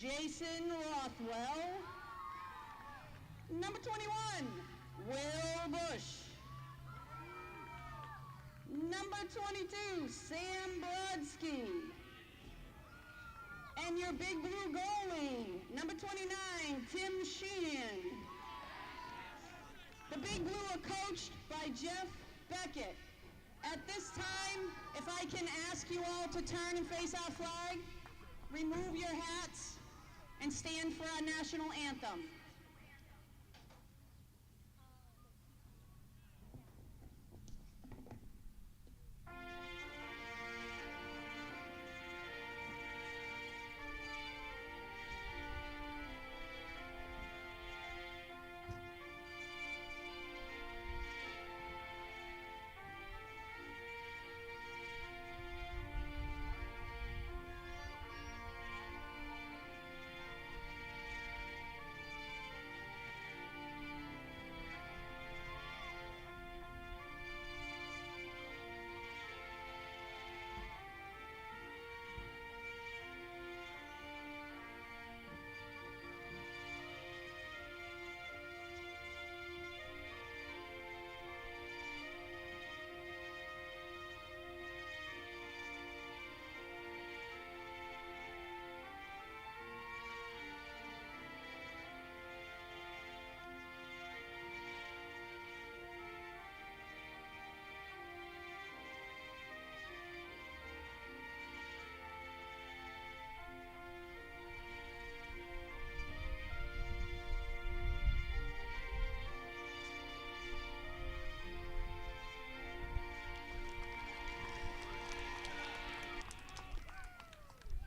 Jason Rothwell. Number 21, Will Bush. Number 22, Sam Brodsky. And your big blue goalie, number 29, Tim Sheehan. The big blue are coached by Jeff Beckett. At this time, if I can ask you all to turn and face our flag, remove your hats, and stand for our national anthem.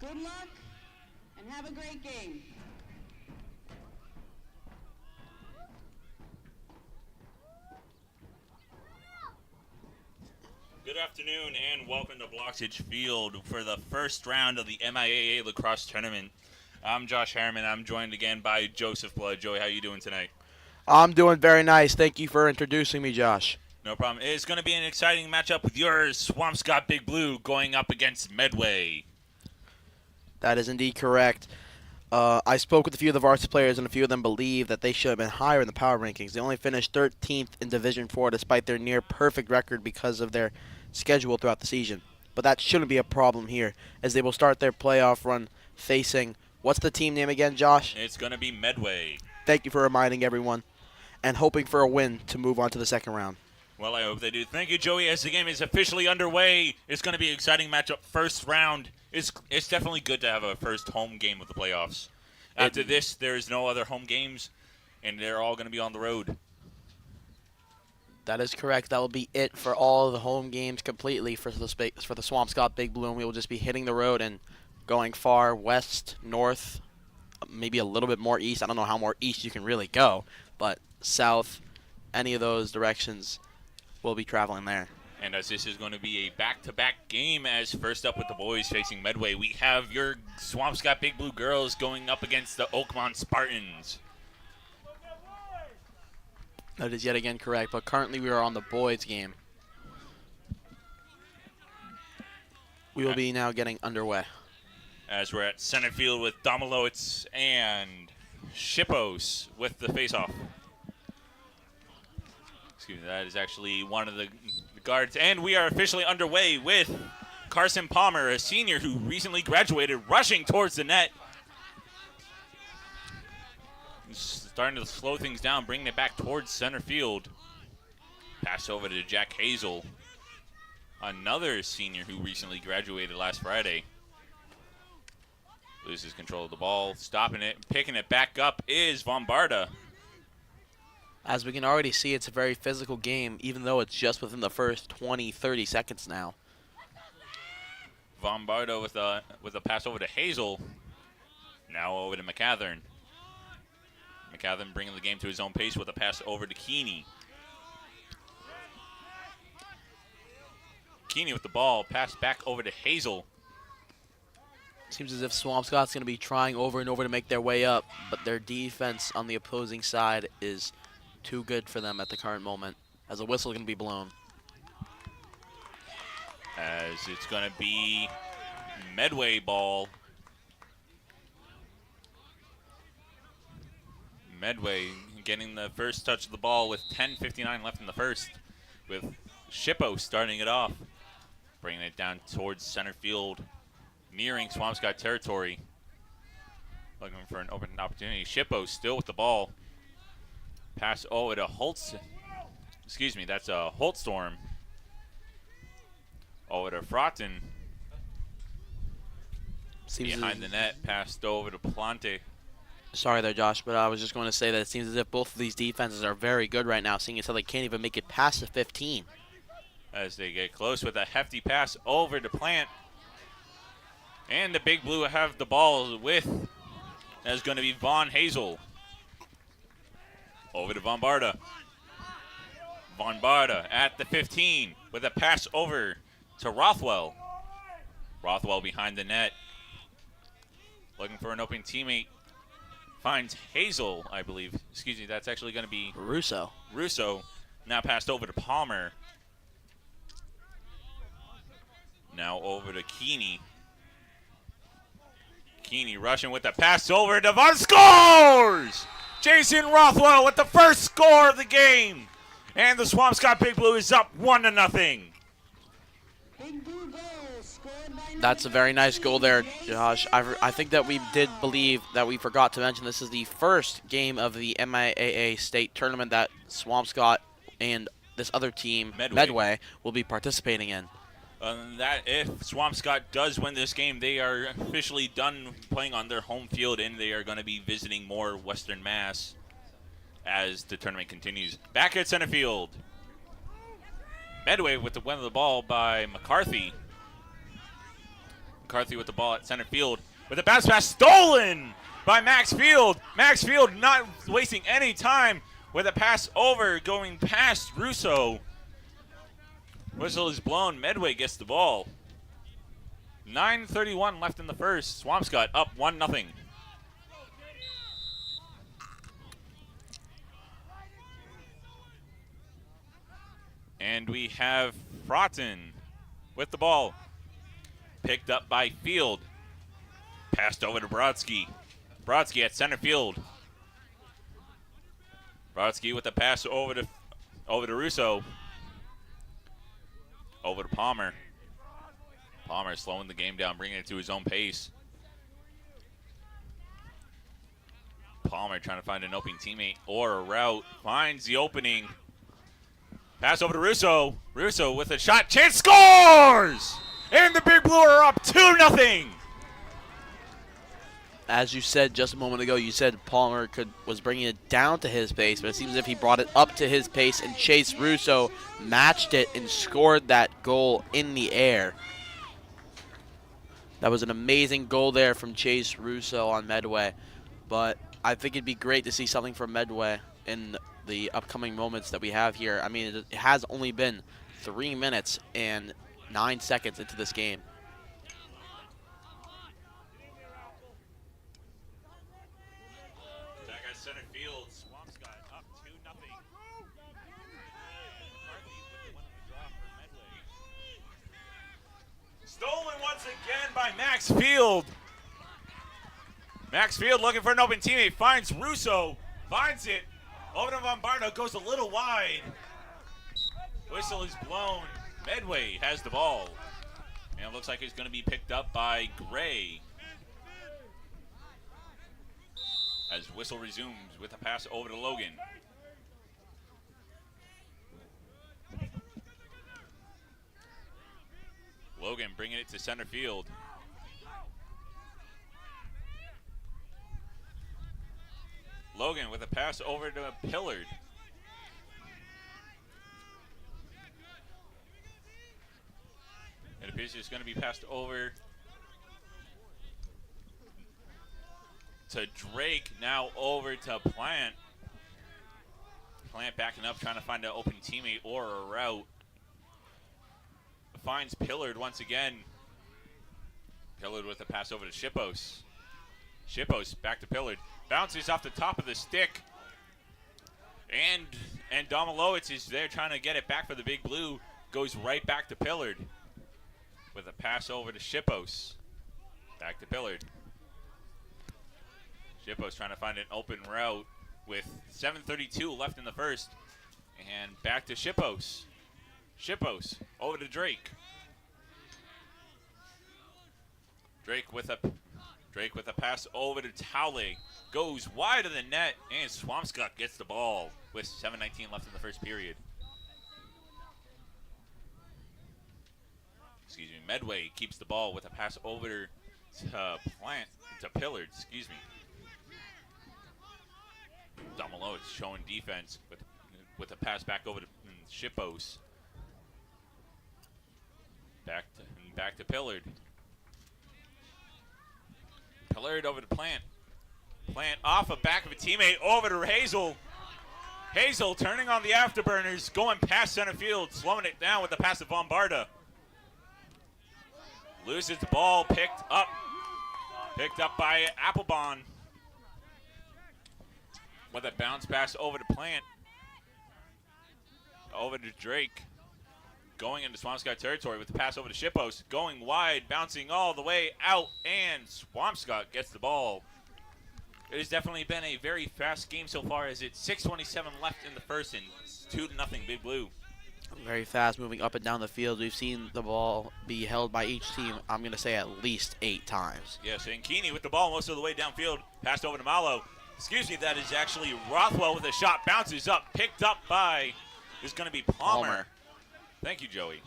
Good luck and have a great game. Good afternoon and welcome to Bloxage Field for the first round of the MIAA Lacrosse Tournament. I'm Josh Harriman. I'm joined again by Joseph Blood. Joey, how are you doing tonight? I'm doing very nice. Thank you for introducing me, Josh. No problem. It's going to be an exciting matchup with your Swampscott Big Blue going up against Medway. That is indeed correct. I spoke with a few of the varsity players, and a few of them believe that they should have been higher in the power rankings. They only finished 13th in Division 4 despite their near-perfect record because of their schedule throughout the season. But that shouldn't be a problem here, as they will start their playoff run facing, what's the team name again, Josh? It's going to be Medway. Thank you for reminding everyone, and hoping for a win to move on to the second round. Well, I hope they do. Thank you, Joey. As the game is officially underway, it's going to be an exciting matchup. First round. It's definitely good to have a first home game of the playoffs. After this, there's no other home games, and they're all going to be on the road. That is correct. That will be it for all the home games completely for the Swampscott Big Blue, and we will just be hitting the road and going far west, north, maybe a little bit more east. I don't know how more east you can really go, but south, any of those directions, we'll be traveling there. And as this is going to be a back-to-back game, as first up with the boys facing Medway, we have your Swampscott Big Blue girls going up against the Oakmont Spartans. That is yet again correct, but currently we are on the boys' game. We will be now getting underway. As we're at center field with Domilowitz and Shippos with the face-off. Excuse me, that is actually one of the guards. And we are officially underway with Carson Palmer, a senior who recently graduated, rushing towards the net. He's starting to slow things down, bringing it back towards center field. Pass over to Jack Hazel, another senior who recently graduated last Friday. Loses control of the ball, stopping it, picking it back up is Vombarda. As we can already see, it's a very physical game, even though it's just within the first 20, 30 seconds now. Vombardo with a pass over to Hazel. Now over to McCathern. McCathern bringing the game to his own pace with a pass over to Keeney. Keeney with the ball, pass back over to Hazel. Seems as if Swampscott's going to be trying over and over to make their way up, but their defense on the opposing side is too good for them at the current moment, as a whistle is going to be blown. As it's going to be Medway ball. Medway getting the first touch of the ball with 10:59 left in the first, with Shippo starting it off, bringing it down towards center field, nearing Swampscott territory, looking for an open opportunity. Shippo still with the ball. Pass over to Holtz. Excuse me, that's a Holtstorm. Over to Frotton. Behind the net, passed over to Plante. Sorry there, Josh, but I was just going to say that it seems as if both of these defenses are very good right now, seeing as how they can't even make it past the 15. As they get close with a hefty pass over to Plant. And the Big Blue have the ball with, that's going to be Von Hazel. Over to Von Barda. Von Barda at the 15 with a pass over to Rothwell. Rothwell behind the net. Looking for an open teammate. Finds Hazel, I believe. Excuse me, that's actually going to be Russo. Russo. Now passed over to Palmer. Now over to Keeney. Keeney rushing with the pass over to Von scores! Jason Rothwell with the first score of the game. And the Swampscott Big Blue is up 1-0. That's a very nice goal there, Josh. I think that we did believe that we forgot to mention this is the first game of the MIAA state tournament that Swampscott and this other team, Medway, will be participating in. That if Swampscott does win this game, they are officially done playing on their home field, and they are going to be visiting more Western Mass as the tournament continues. Back at center field. Medway with the win of the ball by McCarthy. McCarthy with the ball at center field with a bounce pass stolen by Max Field. Max Field not wasting any time with a pass over going past Russo. Whistle is blown. Medway gets the ball. 9:31 left in the first. Swampscott up 1-0. And we have Frotton with the ball. Picked up by Field. Passed over to Brodsky. Brodsky at center field. Brodsky with the pass over to Russo. Over to Palmer. Palmer slowing the game down, bringing it to his own pace. Palmer trying to find an open teammate or a route. Finds the opening. Pass over to Russo. Russo with a shot. Chance scores! And the Big Blue are up 2-0. As you said just a moment ago, you said Palmer was bringing it down to his pace, but it seems as if he brought it up to his pace, and Chase Russo matched it and scored that goal in the air. That was an amazing goal there from Chase Russo on Medway, but I think it'd be great to see something from Medway in the upcoming moments that we have here. I mean, it has only been 3 minutes and 9 seconds into this game. Stolen once again by Max Field. Max Field looking for an open teammate. Finds Russo. Finds it. Over to Bombardo. Goes a little wide. Whistle is blown. Medway has the ball. And it looks like it's going to be picked up by Gray. As whistle resumes with a pass over to Logan. Logan bringing it to center field. Logan with a pass over to Pillard. It appears it's going to be passed over to Drake. Now over to Plant. Plant backing up, trying to find an open teammate or a route. Finds Pillard once again. Pillard with a pass over to Shippos. Shippos back to Pillard. Bounces off the top of the stick. And Domilowicz is there trying to get it back for the Big Blue. Goes right back to Pillard. With a pass over to Shippos. Back to Pillard. Shippos trying to find an open route. with 7:32 left in the first. And back to Shippos. Shippos over to Drake. Drake with a pass over to Towley. Goes wide of the net, and Swampscott gets the ball with 7:19 left in the first period. Excuse me, Medway keeps the ball with a pass over to Pillard, excuse me. Domelo is showing defense with a pass back over to Shippos. Back to Pillard. Pillard over to Plant. Plant off a back of a teammate over to Hazel. Hazel turning on the afterburners, going past center field, slowing it down with the pass to Bombarda. Loses the ball, picked up by Applebon. With a bounce pass over to Plant. Over to Drake. Going into Swampscott territory with the pass over to Shippos. Going wide, bouncing all the way out, and Swampscott gets the ball. It has definitely been a very fast game so far, as it's 6:27 left in the first and it's 2-0 Big Blue. Very fast, moving up and down the field. We've seen the ball be held by each team, I'm going to say at least 8 times. Yes, and Keeney with the ball most of the way downfield. Passed over to Malo. Excuse me, that is actually Rothwell with a shot. Bounces up, picked up by, is going to be Palmer. Thank you, Joey.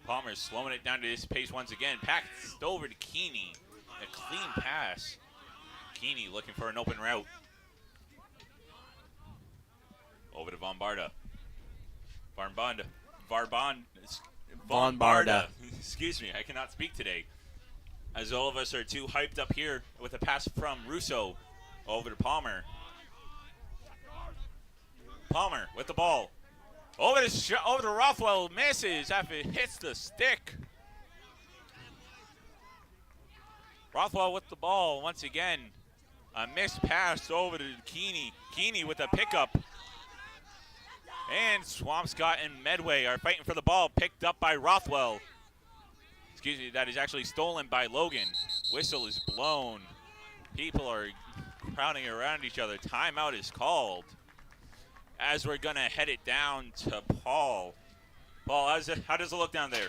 Palmer's slowing it down to his pace once again. Passed over to Keeney. A clean pass. Keeney looking for an open route. Over to Bombarda. Bombarda. Excuse me, I cannot speak today. As all of us are too hyped up here with a pass from Russo. Over to Palmer. Palmer with the ball. Over to Rothwell, misses after it hits the stick. Rothwell with the ball once again. A missed pass over to Keeney. Keeney with a pickup. And Swampscott and Medway are fighting for the ball, picked up by Rothwell. Excuse me, that is actually stolen by Logan. Whistle is blown. People are crowding around each other. Timeout is called. As we're going to head it down to Paul. Paul, how does it look down there?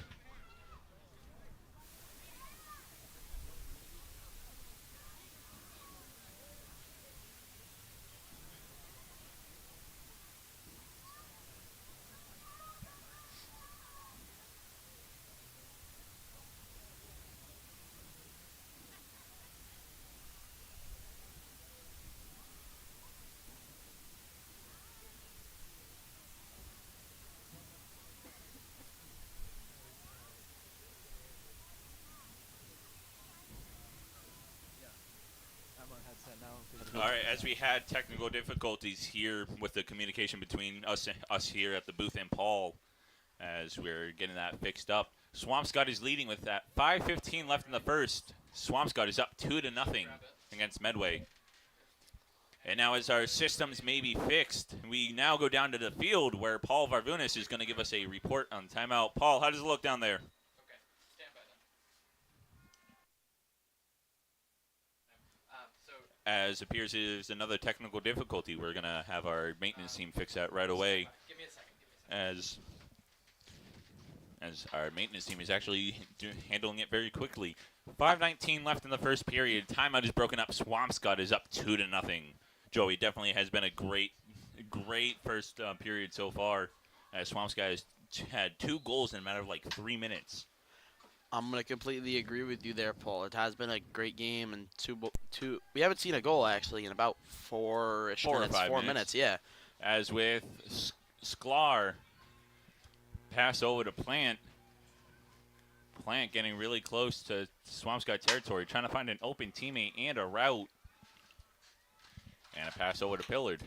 All right, as we had technical difficulties here with the communication between us here at the booth and Paul, as we're getting that fixed up. Swampscott is leading with that. 5:15 left in the first. Swampscott is up 2-0 against Medway. And now as our systems may be fixed, we now go down to the field where Paul Varvunas is going to give us a report on timeout. Paul, how does it look down there? As appears is another technical difficulty. We're going to have our maintenance team fix that right away. Give me a second. As our maintenance team is actually handling it very quickly. 5:19 left in the first period. Timeout is broken up. Swampscott is up 2-0. Joey, definitely has been a great first period so far. As Swampscott has had 2 goals in a matter of like 3 minutes. I'm going to completely agree with you there, Paul. It has been a great game, and we haven't seen a goal, actually, in about 4 minutes. 4 minutes, yeah. As with Sklar, pass over to Plant. Plant getting really close to Swampscott territory, trying to find an open teammate and a route. And a pass over to Pillard.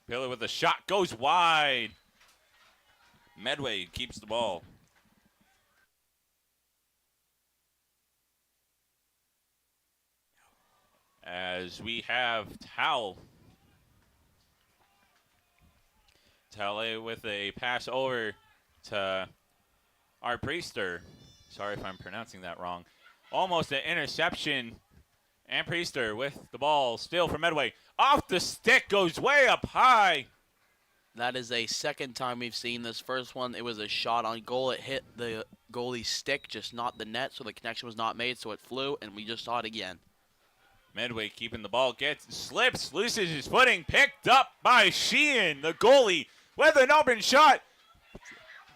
Pillard with a shot, goes wide. Medway keeps the ball. As we have Towle with a pass over to our Priester. Sorry if I'm pronouncing that wrong. Almost an interception And Priester with the ball, still for Medway. Off the stick, goes way up high. That is a second time we've seen this. First one, it was a shot on goal. It hit the goalie's stick, just not the net, so the connection was not made, so it flew, and we just saw it again. Medway keeping the ball, slips, loses his footing, picked up by Sheehan, the goalie, with an open shot.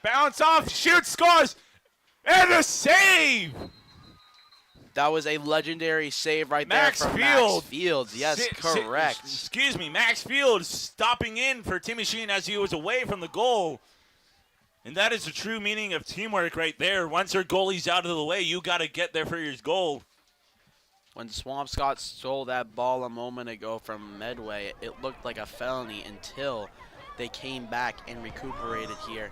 Bounce off, shoots, scores, and a save! That was a legendary save right Max there from Field. Max Fields. Yes, correct. Excuse me, Max Field stopping in for Timmy Sheehan as he was away from the goal. And that is the true meaning of teamwork right there. Once your goalie's out of the way, you got to get there for your goal. When Swampscott stole that ball a moment ago from Medway, it looked like a felony until they came back and recuperated here.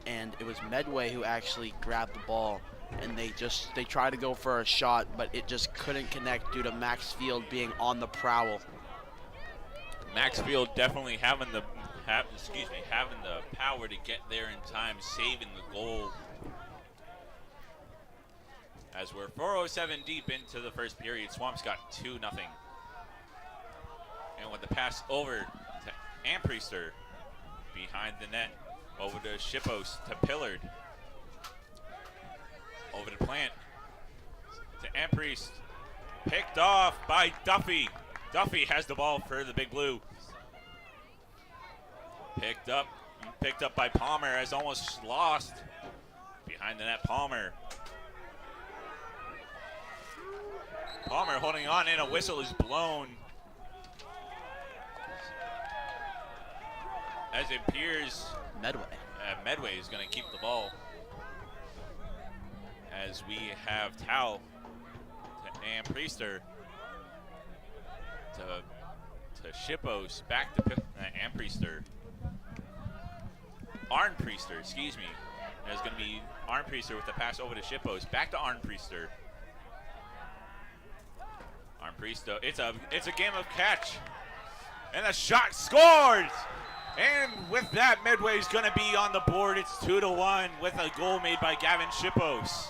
And it was Medway who actually grabbed the ball. And they tried to go for a shot, but it just couldn't connect due to Max Field being on the prowl. Max Field definitely having the power to get there in time, saving the goal. As we're 4:07 deep into the first period, Swampscott 2-0. And with the pass over to Ampriester behind the net, over to Shippos to Pillard. Over to Plant, to Ampriest, picked off by Duffy. Duffy has the ball for the Big Blue. Picked up by Palmer, as almost lost. Behind the net, Palmer. Palmer holding on, and a whistle is blown. As it appears, Medway is going to keep the ball. As we have Tao to Ampriester to Shippos, back to Ampriester. Arnpriester, excuse me. There's going to be Arnpriester with the pass over to Shippos, back to Arnpriester. Arnpriester, it's a game of catch, and a shot scored. And with that, Medway's going to be on the board. It's 2-1 with a goal made by Gavin Shippos.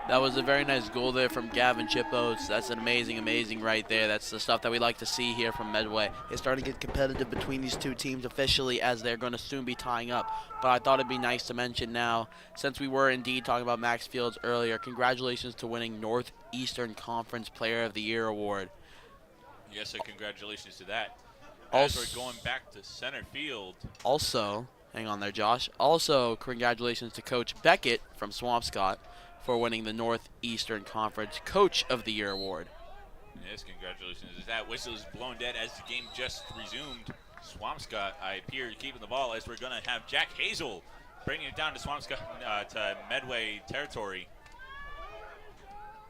That was a very nice goal there from Gavin Shippos. That's an amazing right there. That's the stuff that we like to see here from Medway. It's starting to get competitive between these two teams officially, as they're going to soon be tying up. But I thought it'd be nice to mention now, since we were indeed talking about Max Fields earlier, congratulations to winning Northeastern Conference Player of the Year award. Yes, so congratulations to that. As we're going back to center field. Also, hang on there, Josh. Also, congratulations to Coach Beckett from Swampscott for winning the Northeastern Conference Coach of the Year award. Yes, congratulations. That whistle is blown dead as the game just resumed. Swampscott, I appear, keeping the ball, as we're going to have Jack Hazel bringing it down to Swampscott, to Medway territory.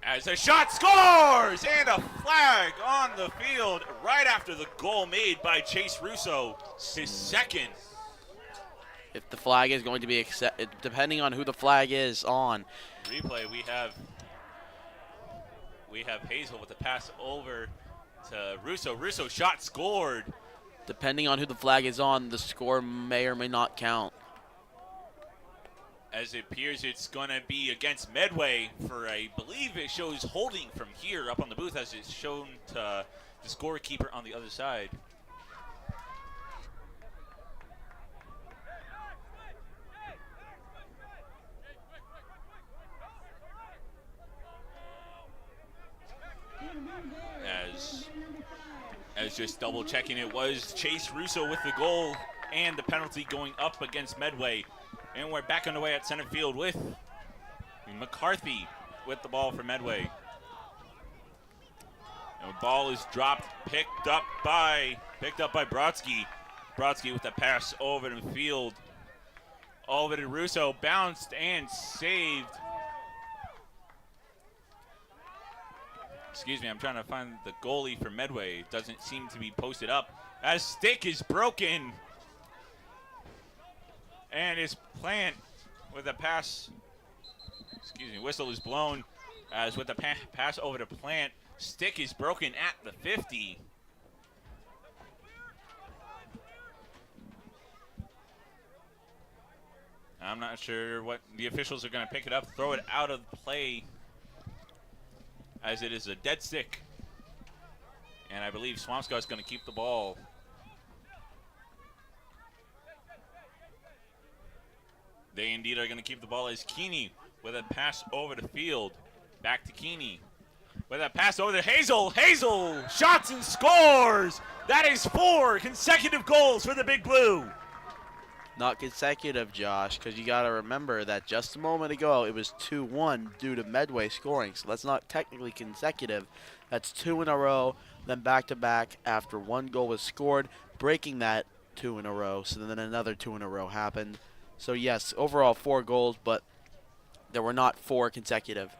As a shot scores, and a flag on the field right after the goal made by Chase Russo, his second. If the flag is going to be accepted, depending on who the flag is on. Replay, we have Hazel with the pass over to Russo. Russo shot scored. Depending on who the flag is on, the score may or may not count. As it appears, it's going to be against Medway for, I believe it shows holding from here up on the booth, as it's shown to the scorekeeper on the other side. As just double checking, it was Chase Russo with the goal and the penalty going up against Medway. And we're back underway at center field with McCarthy with the ball for Medway. And the ball is dropped, picked up by Brodsky. Brodsky with the pass over to the field. Over to Russo, bounced and saved. Excuse me, I'm trying to find the goalie for Medway. It doesn't seem to be posted up. As stick is broken. And it's Plant with a pass. Excuse me, whistle is blown. As with the pass over to Plant, stick is broken at the 50. I'm not sure what the officials are going to pick it up, throw it out of play. as it is a dead stick. And I believe Swampscott is going to keep the ball. They indeed are going to keep the ball as Keeney with a pass over the field. Back to Keeney. With a pass over to Hazel. Hazel shots and scores. That is 4 consecutive goals for the Big Blue. Not consecutive, Josh, because you got to remember that just a moment ago it was 2-1 due to Medway scoring. So that's not technically consecutive. That's 2 in a row, then back-to-back after 1 goal was scored, breaking that 2 in a row. So then another 2 in a row happened. So yes, overall 4 goals, but there were not 4 consecutive.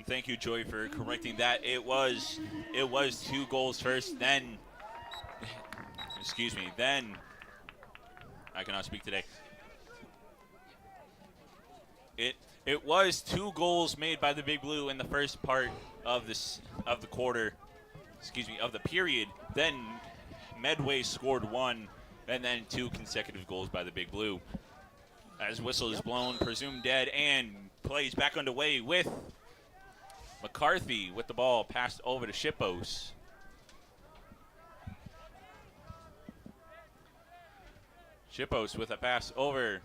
Thank you, Joey, for correcting that. It was 2 goals first, then, excuse me, then, I cannot speak today. It was 2 goals made by the Big Blue in the first part of the quarter, excuse me, of the period. Then Medway scored 1, and then 2 consecutive goals by the Big Blue. As whistle is blown, presumed dead, and plays back underway with McCarthy with the ball passed over to Shippos. Shippos with a pass over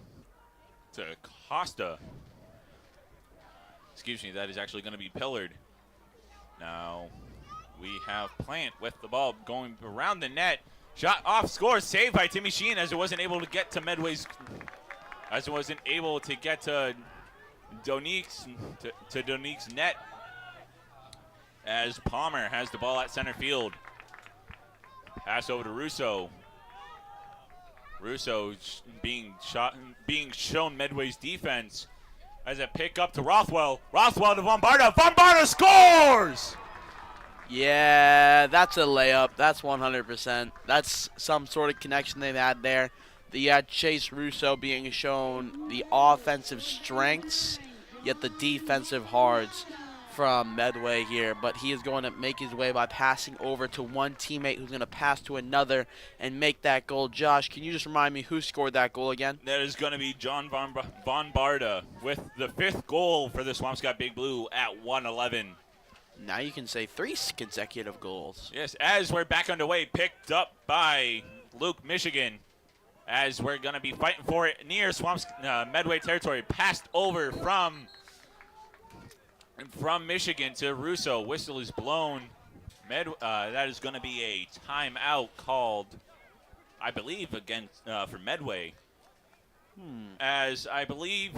to Costa. Excuse me, that is actually going to be pillared. Now we have Plant with the ball going around the net. Shot off, score, saved by Timmy Sheen as it wasn't able to get to Medway's, as it wasn't able to get to Donique's net. As Palmer has the ball at center field. Pass over to Russo. Russo being shown Medway's defense as a pick up to Rothwell. Rothwell to Vombarda. Vombarda scores! Yeah, that's a layup. That's 100%. That's some sort of connection they've had there. You had Chase Russo being shown the offensive strengths, yet the defensive hards from Medway here. But he is going to make his way by passing over to one teammate who's going to pass to another and make that goal. Josh, can you just remind me who scored that goal again? That is going to be John Vombarda with the 5th goal for the Swampscott Big Blue at 1:11. Now you can say 3 consecutive goals. Yes, as we're back underway, picked up by Luke, Michigan. As we're going to be fighting for it near Medway territory. Passed over from Michigan to Russo. Whistle is blown. That is going to be a timeout called, I believe, against for Medway. As I believe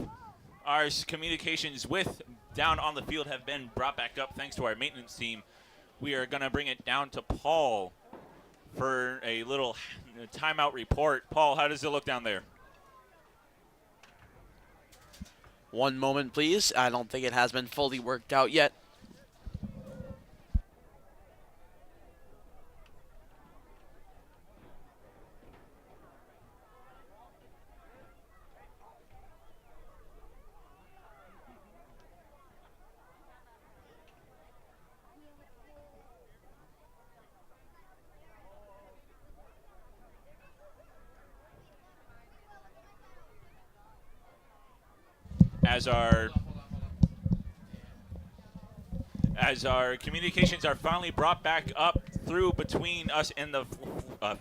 our communications with down on the field have been brought back up thanks to our maintenance team. We are going to bring it down to Paul for a little timeout report. Paul, how does it look down there? One moment, please. I don't think it has been fully worked out yet. As our communications are finally brought back up through between us and the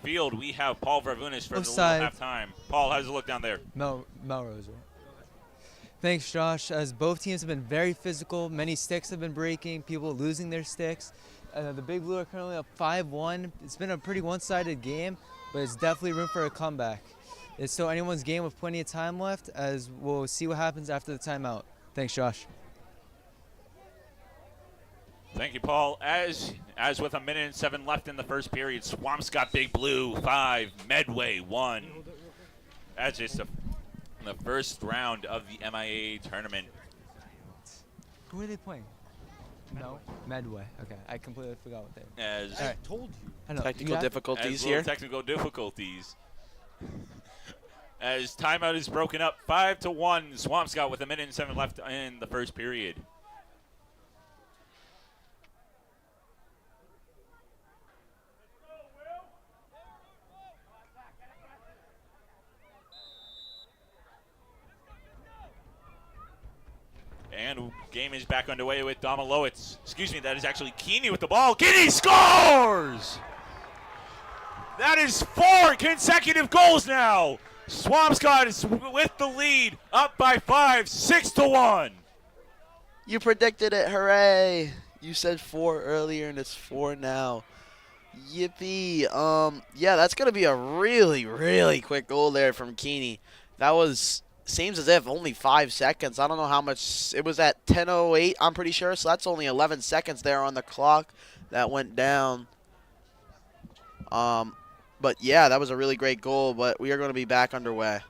field, we have Paul Varvunas for the little halftime. Paul, how does it look down there? Melrose. Thanks, Josh. As both teams have been very physical, many sticks have been breaking, people losing their sticks. The Big Blue are currently up 5-1. It's been a pretty one-sided game, but it's definitely room for a comeback. It's still anyone's game with plenty of time left, as we'll see what happens after the timeout. Thanks, Josh. Thank you, Paul. As with 1:07 left in the first period, Swampscott Big Blue 5, Medway 1. As it's the first round of the MIAA tournament. Who are they playing? No, Medway. Okay, I completely forgot what they. I told you. I know. Technical difficulties here. Technical difficulties. As timeout is broken up, 5-1, Swampscott with 1:07 left in the first period. And Game is back underway with Domalowitz. Excuse me, that is actually Keeney with the ball. Keeney scores! That is 4 consecutive goals now. Swampscott is with the lead, up by 5, 6-1. You predicted it. Hooray. You said 4 earlier, and it's 4 now. Yippee. Yeah, that's going to be a really, really quick goal there from Keeney. That was, seems as if only 5 seconds. I don't know how much. It was at 10:08, I'm pretty sure. So that's only 11 seconds there on the clock that went down. But yeah, that was a really great goal, but we are going to be back underway.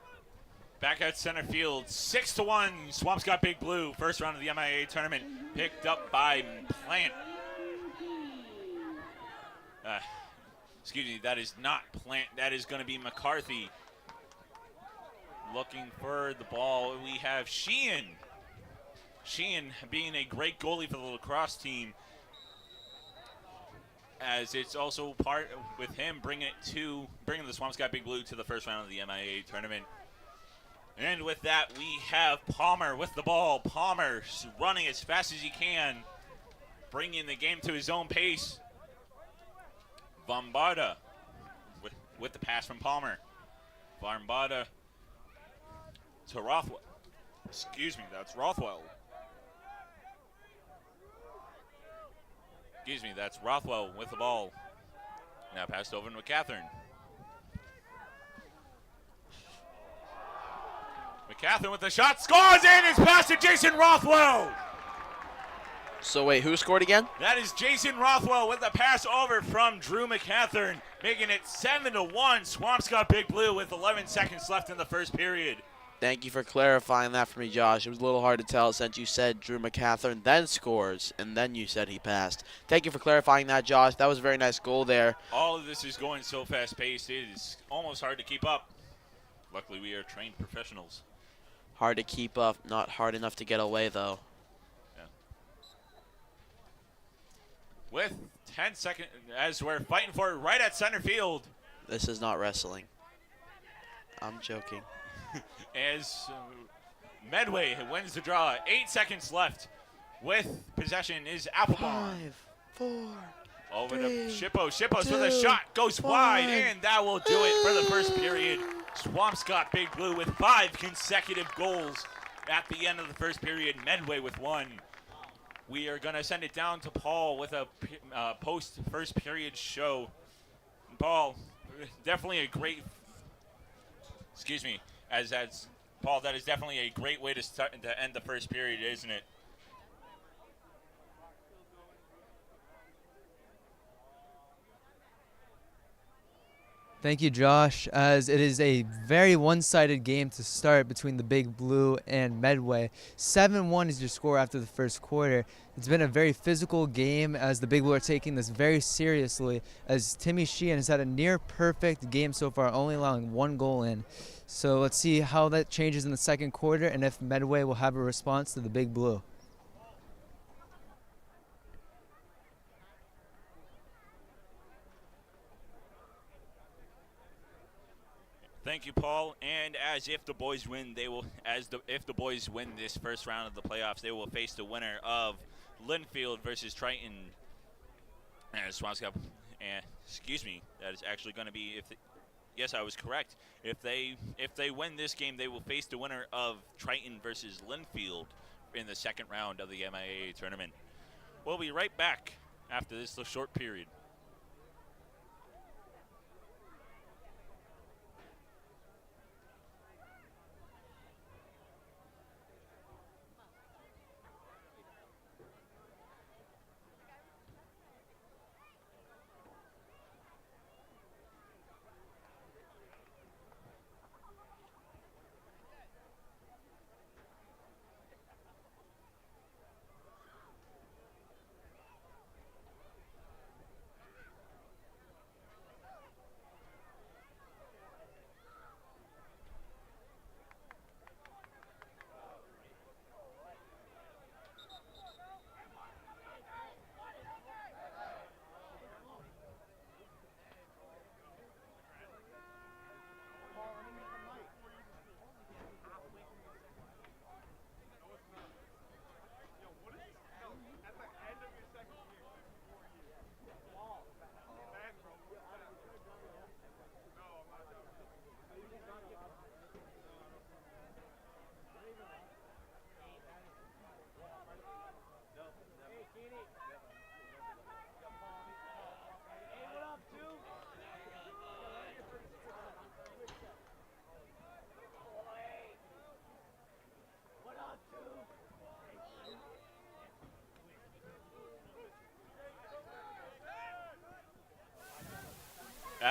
Back at center field, 6-1, Swampscott Big Blue. First round of the MIAA tournament, picked up by Plant. Excuse me, that is not Plant. That is going to be McCarthy. Looking for the ball, we have Sheehan. Sheehan being a great goalie for the lacrosse team, as it's also part with him bringing the Swampscott Big Blue to the first round of the MIAA tournament. And with that, we have Palmer with the ball. Palmer running as fast as he can, bringing the game to his own pace. Vambarda with the pass from Palmer. Vambarda to Rothwell. Excuse me, that's Rothwell. Excuse me, that's Rothwell with the ball. Now passed over to McCathern. McCathern with the shot, scores in, it's passed to Jason Rothwell. So wait, who scored again? That is Jason Rothwell with the pass over from Drew McCathern, making it 7-1, Swampscott Big Blue with 11 seconds left in the first period. Thank you for clarifying that for me, Josh. It was a little hard to tell since you said Drew McCathern then scores, and then you said he passed. Thank you for clarifying that, Josh. That was a very nice goal there. All of this is going so fast-paced, it is almost hard to keep up. Luckily, we are trained professionals. Hard to keep up, not hard enough to get away, though. Yeah. With 10 seconds, as we're fighting for it right at center field. This is not wrestling. I'm joking. As Medway wins the draw, 8 seconds left. With possession is Applebaum. 5, 4, over 3, to Shippo. Shippo's 2, with a shot, goes 1. wide, and that will do it for the first period. Swampscott Big Blue with 5 consecutive goals at the end of the first period. Medway with 1. We are going to send it down to Paul with a post-first period show. Paul, definitely a great. Excuse me. As Paul, that is definitely a great way to start to end the first period, isn't it? Thank you, Josh, as it is a very one-sided game to start between the Big Blue and Medway. 7-1 is your score after the first quarter. It's been a very physical game as the Big Blue are taking this very seriously, as Timmy Sheehan has had a near-perfect game so far, only allowing 1 goal in. So let's see how that changes in the second quarter and if Medway will have a response to the Big Blue. Thank you, Paul. And as if the boys win, if the boys win this first round of the playoffs, they will face the winner of Linfield versus Triton. And Swampscott, excuse me, that is actually going to be yes, I was correct. If they win this game, they will face the winner of Triton versus Linfield in the second round of the MIAA tournament. We'll be right back after this short period.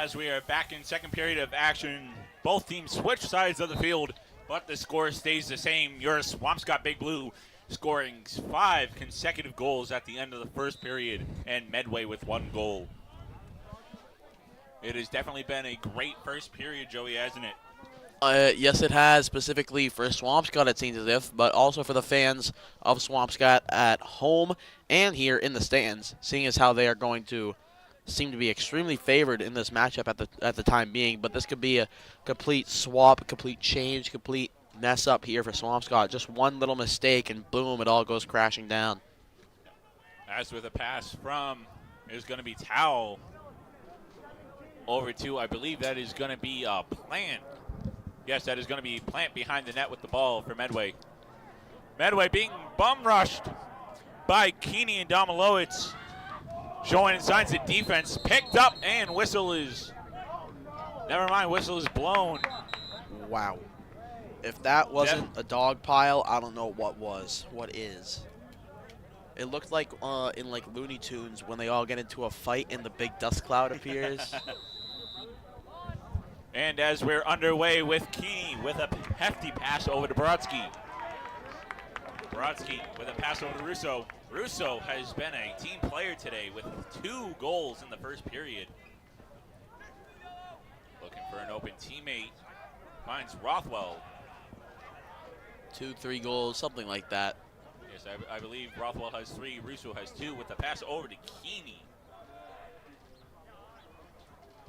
As we are back in second period of action, both teams switch sides of the field, but the score stays the same. Your Swampscott Big Blue scoring 5 consecutive goals at the end of the first period, and Medway with 1 goal. It has definitely been a great first period, Joey, hasn't it? Yes, it has, specifically for Swampscott, it seems as if, but also for the fans of Swampscott at home and here in the stands, seeing as how they are going to seem to be extremely favored in this matchup at the time being. But this could be a complete swap, a complete change, complete mess up here for Swampscott. Just one little mistake, and boom, it all goes crashing down. As with a pass from, is going to be Towel over to, I believe that is going to be Plant. Yes, that is going to be Plant behind the net with the ball for Medway. Medway being bum rushed by Keeney and Domilowitz. Showing signs of defense. Picked up, and whistle is, never mind, whistle is blown. Wow. If that wasn't a dog pile, I don't know what was. What is? It looked like in like Looney Tunes when they all get into a fight and the big dust cloud appears. And as we're underway with Keeney with a hefty pass over to Brodsky. Brodsky with a pass over to Russo. Russo has been a team player today with 2 goals in the first period. Looking for an open teammate. Finds Rothwell. 2, 3 goals, something like that. Yes, I believe Rothwell has 3, Russo has 2 with the pass over to Keeney.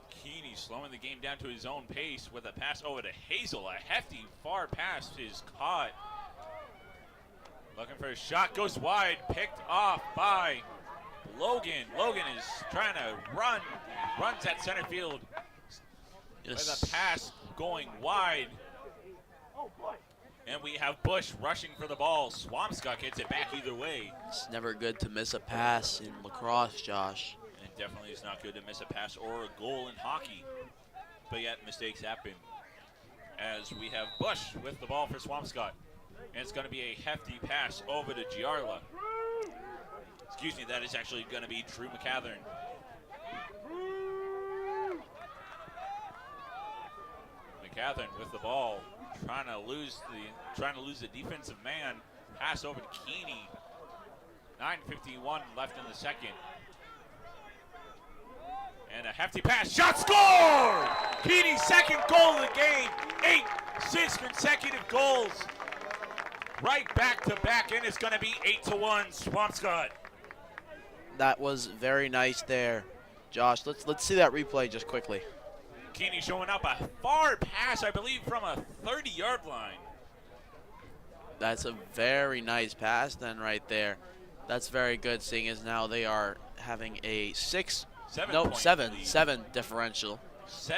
Keeney slowing the game down to his own pace with a pass over to Hazel. A hefty far pass is caught. Looking for a shot, goes wide, picked off by Logan. Logan is trying to run, runs at center field with a pass going wide. And we have Bush rushing for the ball. Swampscott gets it back either way. It's never good to miss a pass in lacrosse, Josh. And definitely it's not good to miss a pass or a goal in hockey. But yet mistakes happen. As we have Bush with the ball for Swampscott. And it's going to be a hefty pass over to Giarla. Excuse me, that is actually going to be Drew McCathern. McCathern with the ball, trying to lose the defensive man. Pass over to Keeney. 9:51 left in the second. And a hefty pass. Shot scored! Keeney's second goal of the game. 6 consecutive goals. Right back to back, and it's going to be 8-1 Swampscott. That was very nice there, Josh. Let's see that replay just quickly. Keeney showing up a far pass, I believe, from a 30-yard line. That's a very nice pass then right there. That's very good, seeing as now they are having a 7 differential,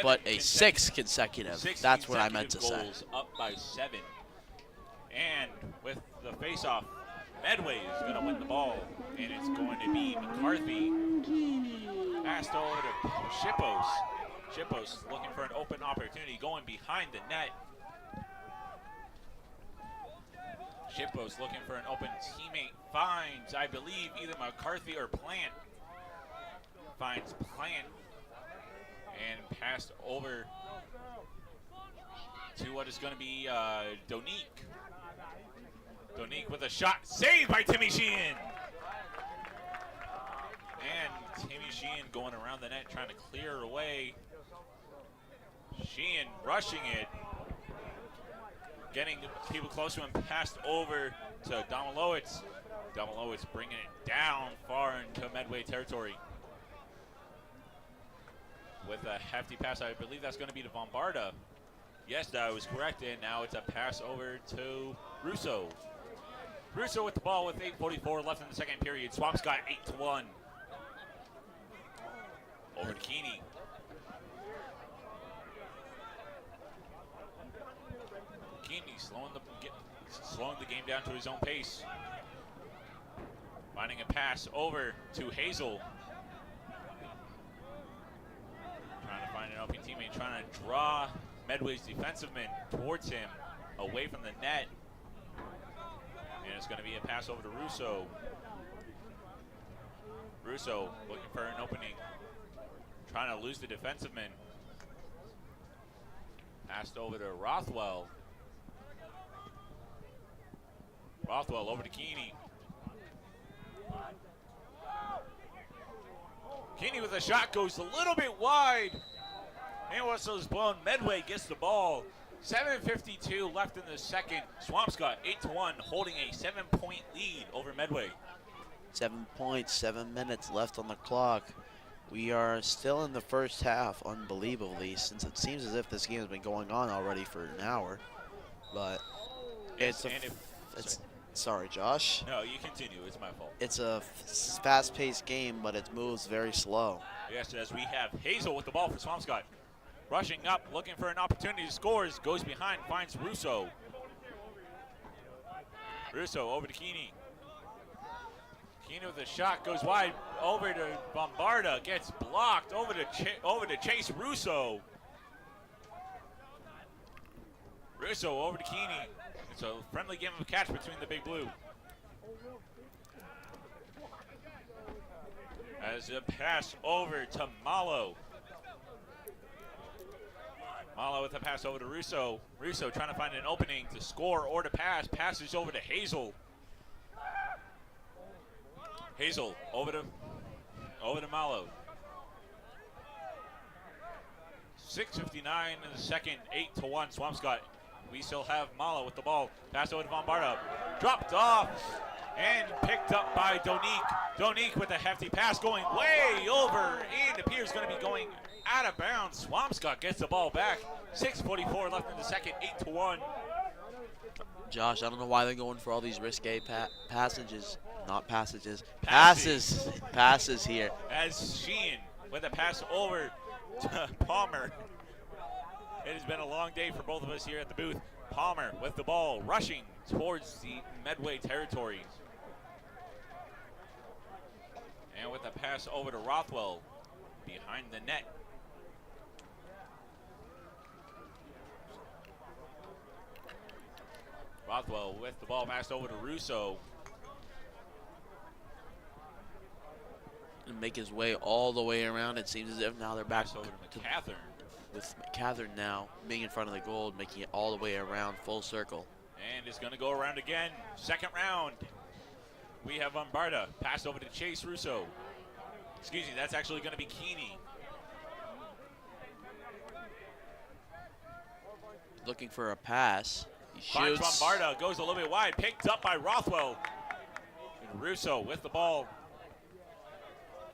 but a 6 consecutive. That's what I meant to say. Up by 7. And with the face-off, Medway is going to win the ball, and it's going to be McCarthy. Passed over to Shippos. Shippos looking for an open opportunity, going behind the net. Shippos looking for an open teammate. Finds, I believe, either McCarthy or Plant. Finds Plant. And passed over to what is going to be Donique. Donique with a shot, saved by Timmy Sheehan. And Timmy Sheehan going around the net, trying to clear away. Sheehan rushing it. Getting people close to him, passed over to Domilowitz. Domilowitz bringing it down far into Medway territory. With a hefty pass, I believe that's going to be to Bombarda. Yes, that was correct, and now it's a pass over to Russo. Russo with the ball with 8:44 left in the second period. Swampscott 8-1. Over to Keeney. Keeney slowing the game down to his own pace. Finding a pass over to Hazel. Trying to find an open teammate, trying to draw Medway's defensive men towards him, away from the net. And it's going to be a pass over to Russo. Russo looking for an opening. trying to lose the defensive man. Passed over to Rothwell. Rothwell over to Keeney. Keeney with a shot goes a little bit wide. And whistle is blown. Medway gets the ball. 7:52 left in the second. Swampscott 8-1, holding a 7-point lead over Medway. 7 points, 7 minutes left on the clock. We are still in the first half, unbelievably, since it seems as if this game has been going on already for an hour. But it's sorry, Josh. No, you continue. It's my fault. It's a fast-paced game, but it moves very slow. Yes, as we have Hazel with the ball for Swampscott. Rushing up, looking for an opportunity to score. Goes behind, finds Russo. Russo over to Keeney. Keeney with a shot, goes wide, over to Bombarda, gets blocked, over to Chase Russo. Russo over to Keeney. It's a friendly game of catch between the Big Blue. As a pass over to Malo. Malo with a pass over to Russo. Russo trying to find an opening to score or to pass. Passes over to Hazel. Hazel over to Malo. 6:59 in the second, 8-1 Swampscott. We still have Malo with the ball. Pass over to Bombarda. Dropped off and picked up by Donique. Donique with a hefty pass going way over and appears going to be going out of bounds. Swampscott gets the ball back. 6:44 left in the second, 8-1. Josh, I don't know why they're going for all these risque passes here. As Sheehan with a pass over to Palmer. It has been a long day for both of us here at the booth. Palmer with the ball, rushing towards the Medway territory. And with a pass over to Rothwell, behind the net. Rothwell with the ball, passed over to Russo. And make his way all the way around. It seems as if now they're back Pass over to McCathern. With McCathern now being in front of the goal, making it all the way around full circle. And it's going to go around again. Second round. We have Bombarda. Pass over to Chase Russo. Excuse me, that's actually going to be Keeney. Looking for a pass. He Finds shoots. Bombarda, goes a little bit wide. Picked up by Rothwell. And Russo with the ball.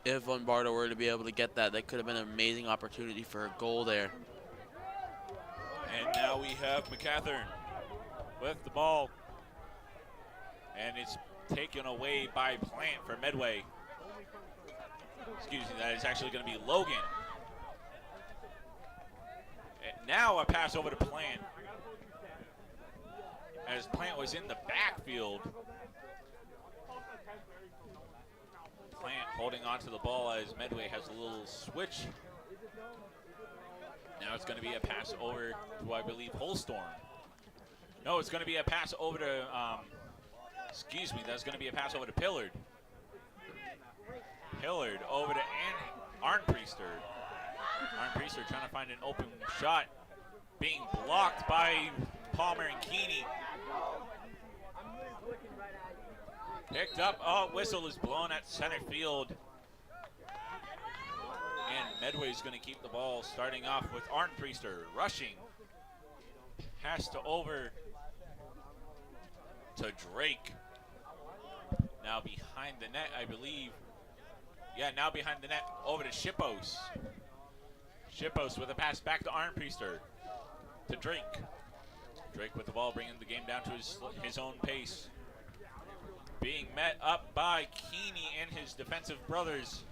If Bombarda were to be able to get that, that could have been an amazing opportunity for a goal there. And now we have McCathern with the ball. And it's taken away by Plant for Medway. Excuse me, that is actually going to be Logan. And now a pass over to Plant. As Plant was in the backfield. Plant holding onto the ball as Medway has a little switch. Now it's going to be a pass over to, I believe, Holstorm. No, it's going to be a pass over to, excuse me, that's going to be a pass over to Pillard. Pillard over to Arnpriester. Arnpriester trying to find an open shot. Being blocked by Palmer and Keeney. Picked up. Oh, whistle is blown at center field. And Medway's going to keep the ball, starting off with Arnpriester rushing. Pass to over to Drake. Now behind the net, I believe. Yeah, now behind the net, over to Shippos. Shippos with a pass back to Arnpriester. To Drake. Drake with the ball, bringing the game down to his own pace. Being met up by Keeney and his defensive brothers.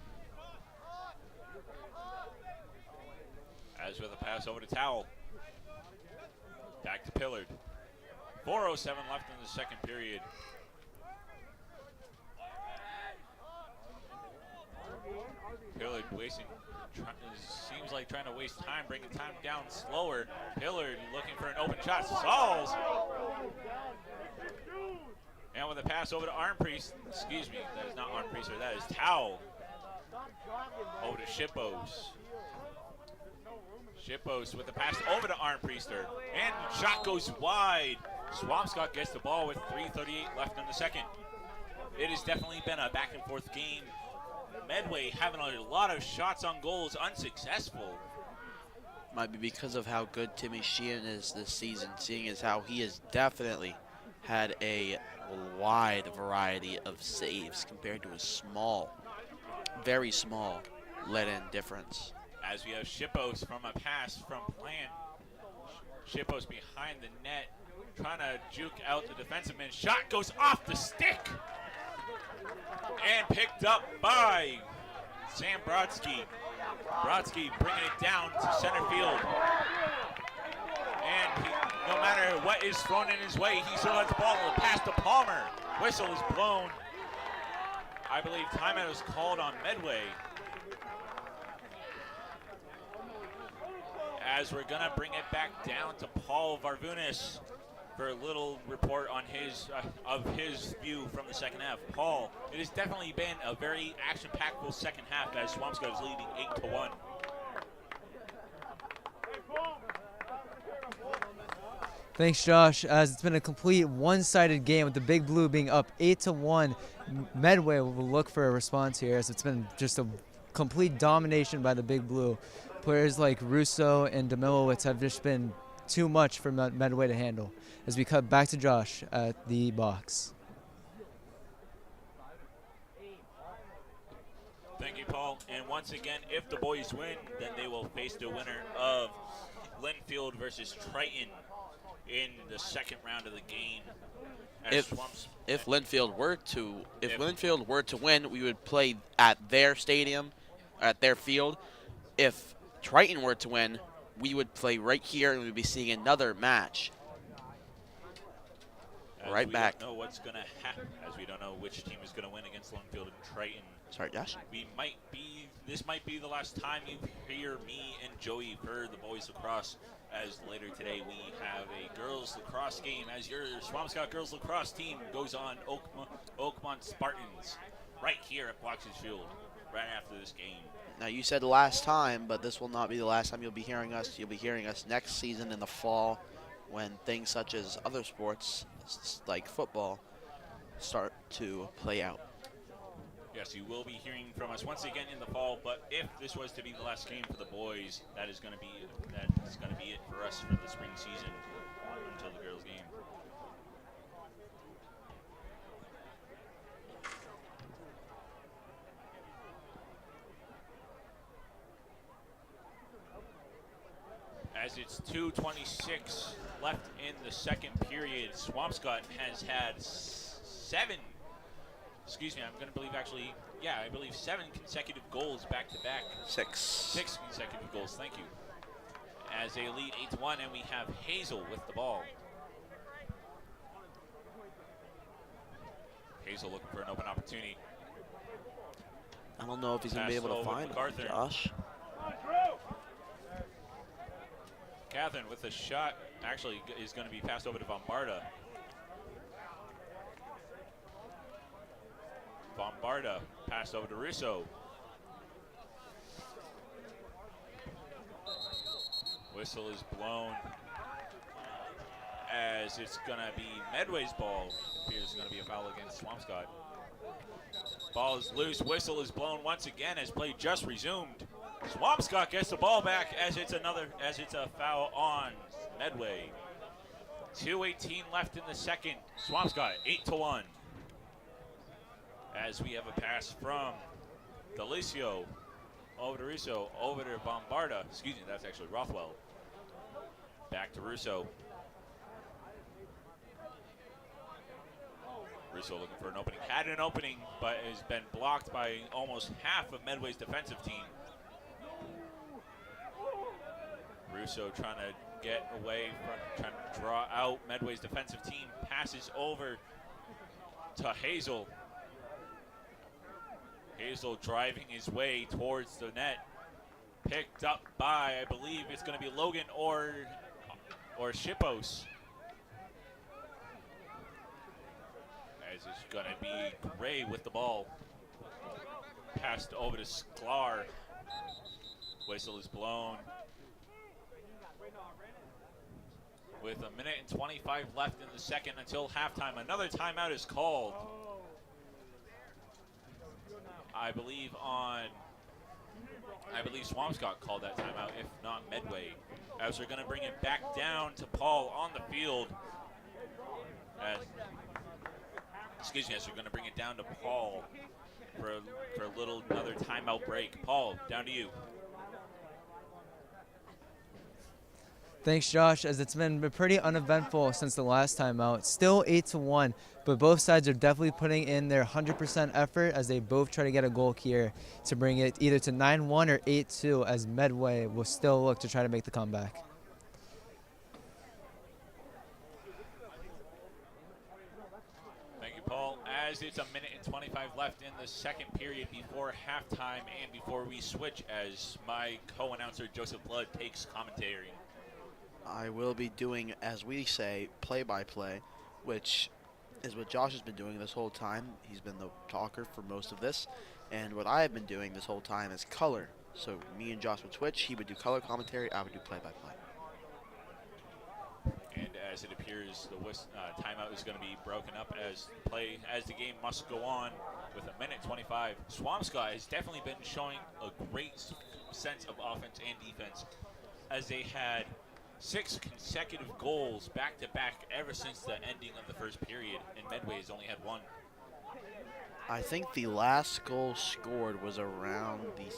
As with a pass over to Towel. Back to Pillard. 4:07 left in the second period. Pillard seems like trying to waste time, bringing time down slower. Pillard looking for an open shot. Sauls. And with a pass over to Arnpriest, excuse me, that is not Arnpriester, that is Towel. Over to Shippos. Shippos with the pass over to Armpriester. And shot goes wide. Swampscott gets the ball with 3:38 left in the second. It has definitely been a back and forth game. Medway having a lot of shots on goals, unsuccessful. Might be because of how good Timmy Sheehan is this season, seeing as how he has definitely had a wide variety of saves compared to his small, very small let-in difference. As we have Shippos from a pass from Plant. Shippos behind the net, trying to juke out the defensive man. Shot goes off the stick. And picked up by Sam Brodsky. Brodsky bringing it down to center field. And no matter what is thrown in his way, he still has the ball. Pass to Palmer. Whistle is blown. I believe timeout is called on Medway. As we're going to bring it back down to Paul Varvunas for a little report on his view from the second half. Paul, it has definitely been a very action-packed second half as Swampscott is leading 8-1. Thanks, Josh. As it's been a complete one-sided game with the Big Blue being up 8-1, Medway will look for a response here as it's been just a complete domination by the Big Blue. Players like Russo and Demilowitz have just been too much for Medway to handle. As we cut back to Josh at the box. Thank you, Paul. And once again, if the boys win, then they will face the winner of Linfield versus Triton in the second round of the game. If Linfield were to win, we would play at their stadium, at their field. If Triton were to win, we would play right here and we'd be seeing another match. Right back. We don't know what's going to happen, as we don't know which team is going to win against Linfield and Triton. Sorry, Josh. This might be the last time you hear me and Joey for the boys lacrosse, as later today we have a girls lacrosse game as your Swampscott girls lacrosse team goes on Oakmont Spartans right here at Blox's Field right after this game. Now, you said last time, but this will not be the last time you'll be hearing us. You'll be hearing us next season in the fall when things such as other sports, like football, start to play out. Yes, you will be hearing from us once again in the fall, but if this was to be the last game for the boys, that is going to be it for us for the spring season until the girls' game. As it's 2:26 left in the second period, Swampscott has had seven consecutive goals back to back. Six consecutive goals, thank you. As they lead 8-1, and we have Hazel with the ball. Hazel looking for an open opportunity. I don't know if he's going to be able to find it, Josh. Catherine with a shot actually is going to be passed over to Bombarda. Bombarda passed over to Russo. Whistle is blown as it's going to be Medway's ball. Appears it's going to be a foul against Swampscott. Ball is loose. Whistle is blown once again as play just resumed. Swampscott gets the ball back as it's a foul on Medway. 2:18 left in the second. Swampscott 8-1. As we have a pass from Delicio over to Russo, over to Bombarda. Excuse me, that's actually Rothwell. Back to Russo. Russo looking for an opening. Had an opening, but has been blocked by almost half of Medway's defensive team. Russo trying to get away from, trying to draw out Medway's defensive team. Passes over to Hazel. Hazel driving his way towards the net. Picked up by, I believe it's going to be Logan or Shippos. As it's going to be Gray with the ball. passed over to Sklar. Whistle is blown. With a minute and 25 left in the second until halftime. Another timeout is called. I believe Swampscott called that timeout, if not Medway. As they're going to bring it back down to Paul on the field. As they're going to bring it down to Paul for another timeout break. Paul, down to you. Thanks, Josh, as it's been pretty uneventful since the last time out. Still 8-1, but both sides are definitely putting in their 100% effort as they both try to get a goal here to bring it either to 9-1 or 8-2, as Medway will still look to try to make the comeback. Thank you, Paul. As it's a minute and 25 left in the second period before halftime and before we switch, as my co-announcer Joseph Blood takes commentary. I will be doing, as we say, play-by-play, which is what Josh has been doing this whole time. He's been the talker for most of this. And what I have been doing this whole time is color. So me and Josh would switch. He would do color commentary. I would do play-by-play. And as it appears, the timeout is going to be broken up as the game must go on with a minute 25. Swampscott has definitely been showing a great sense of offense and defense, as they had 6 consecutive goals back-to-back ever since the ending of the first period, and Medway has only had 1. I think the last goal scored was around the,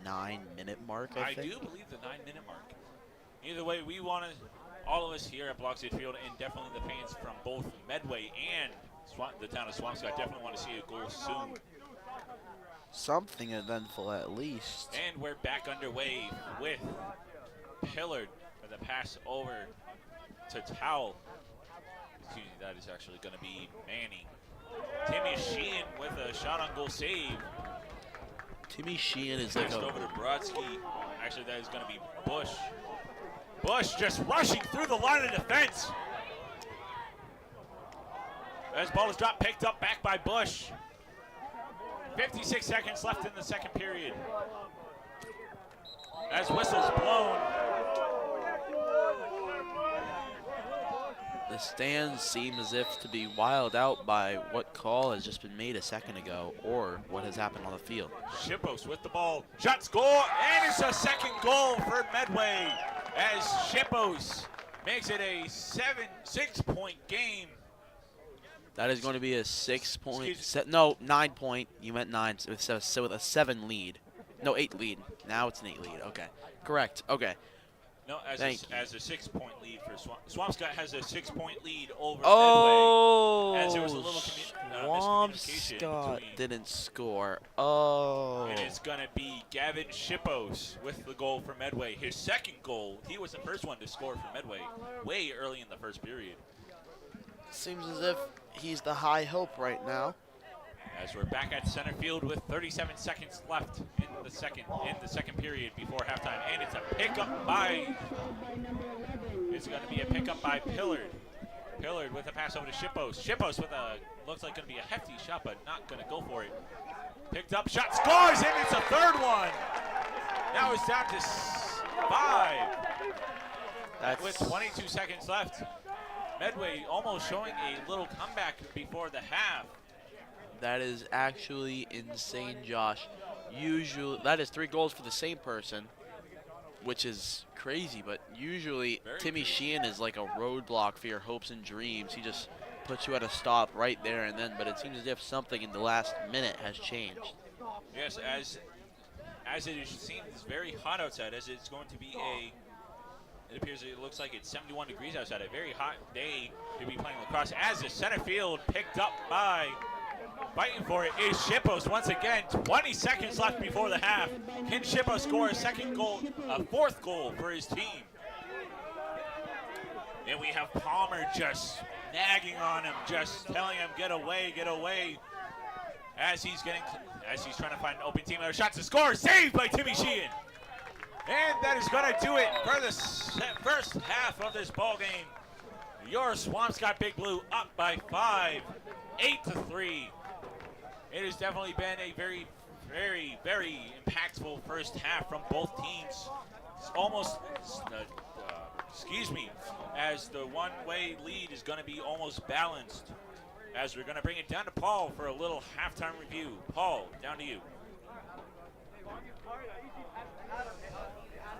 9-minute mark, I think? do believe the 9-minute mark. Either way, we want to, all of us here at Blockstead Field, and definitely the fans from both Medway and the town of Swampscott, definitely want to see a goal soon. Something eventful at least. And we're back underway with Pillard with a pass over to Towel. Excuse me, that is actually going to be Manning. Timmy Sheehan with a shot on goal save. Timmy Sheehan is like Passed over to Brodsky. Actually, that is going to be Bush. Bush just rushing through the line of defense. As ball is dropped, picked up back by Bush. 56 seconds left in the second period. As whistles blown. The stands seem as if to be wild out by what call has just been made a second ago, or what has happened on the field. Shippos with the ball, shot, score, and it's a second goal for Medway as Shippos makes it a 6-point game. That is going to be a 9 point. You meant 9, so with a 7 lead. No, 8 lead. Now it's an 8 lead. Okay, correct. Okay. No, as a 6-point lead for Swampscott has a 6-point lead over Medway. As there was a little miscommunication Swampscott didn't score. Oh. And it's going to be Gavin Shippos with the goal for Medway. His second goal. He was the first one to score for Medway way early in the first period. Seems as if he's the high hope right now. As we're back at center field with 37 seconds left in the second period before halftime, and it's a pickup by. It's going to be a pickup by Pillard. Pillard with a pass over to Shippos. Shippos with a looks like going to be a hefty shot, but not going to go for it. Picked up, shot, scores, and it's a third one. Now it's down to 5. With 22 seconds left, Medway almost showing a little comeback before the half. That is actually insane, Josh. Usually, that is 3 goals for the same person, which is crazy, but usually Timmy Sheehan is like a roadblock for your hopes and dreams. He just puts you at a stop right there and then, but it seems as if something in the last minute has changed. Yes, as it seems very hot outside, as it's going to be it looks like it's 71 degrees outside, a very hot day to be playing lacrosse, as the center field picked up by, fighting for it is Shippos once again. 20 seconds left before the half. Can Shippos score a fourth goal for his team? And we have Palmer just nagging on him, just telling him, get away, as he's trying to find an open team. Another shot to score, saved by Timmy Sheehan. And that is going to do it for the first half of this ball game. Your Swampscott Big Blue up by 5, 8-3. It has definitely been a very, very, very impactful first half from both teams. It's almost, excuse me, as the one-way lead is going to be almost balanced. As we're going to bring it down to Paul for a little halftime review. Paul, down to you.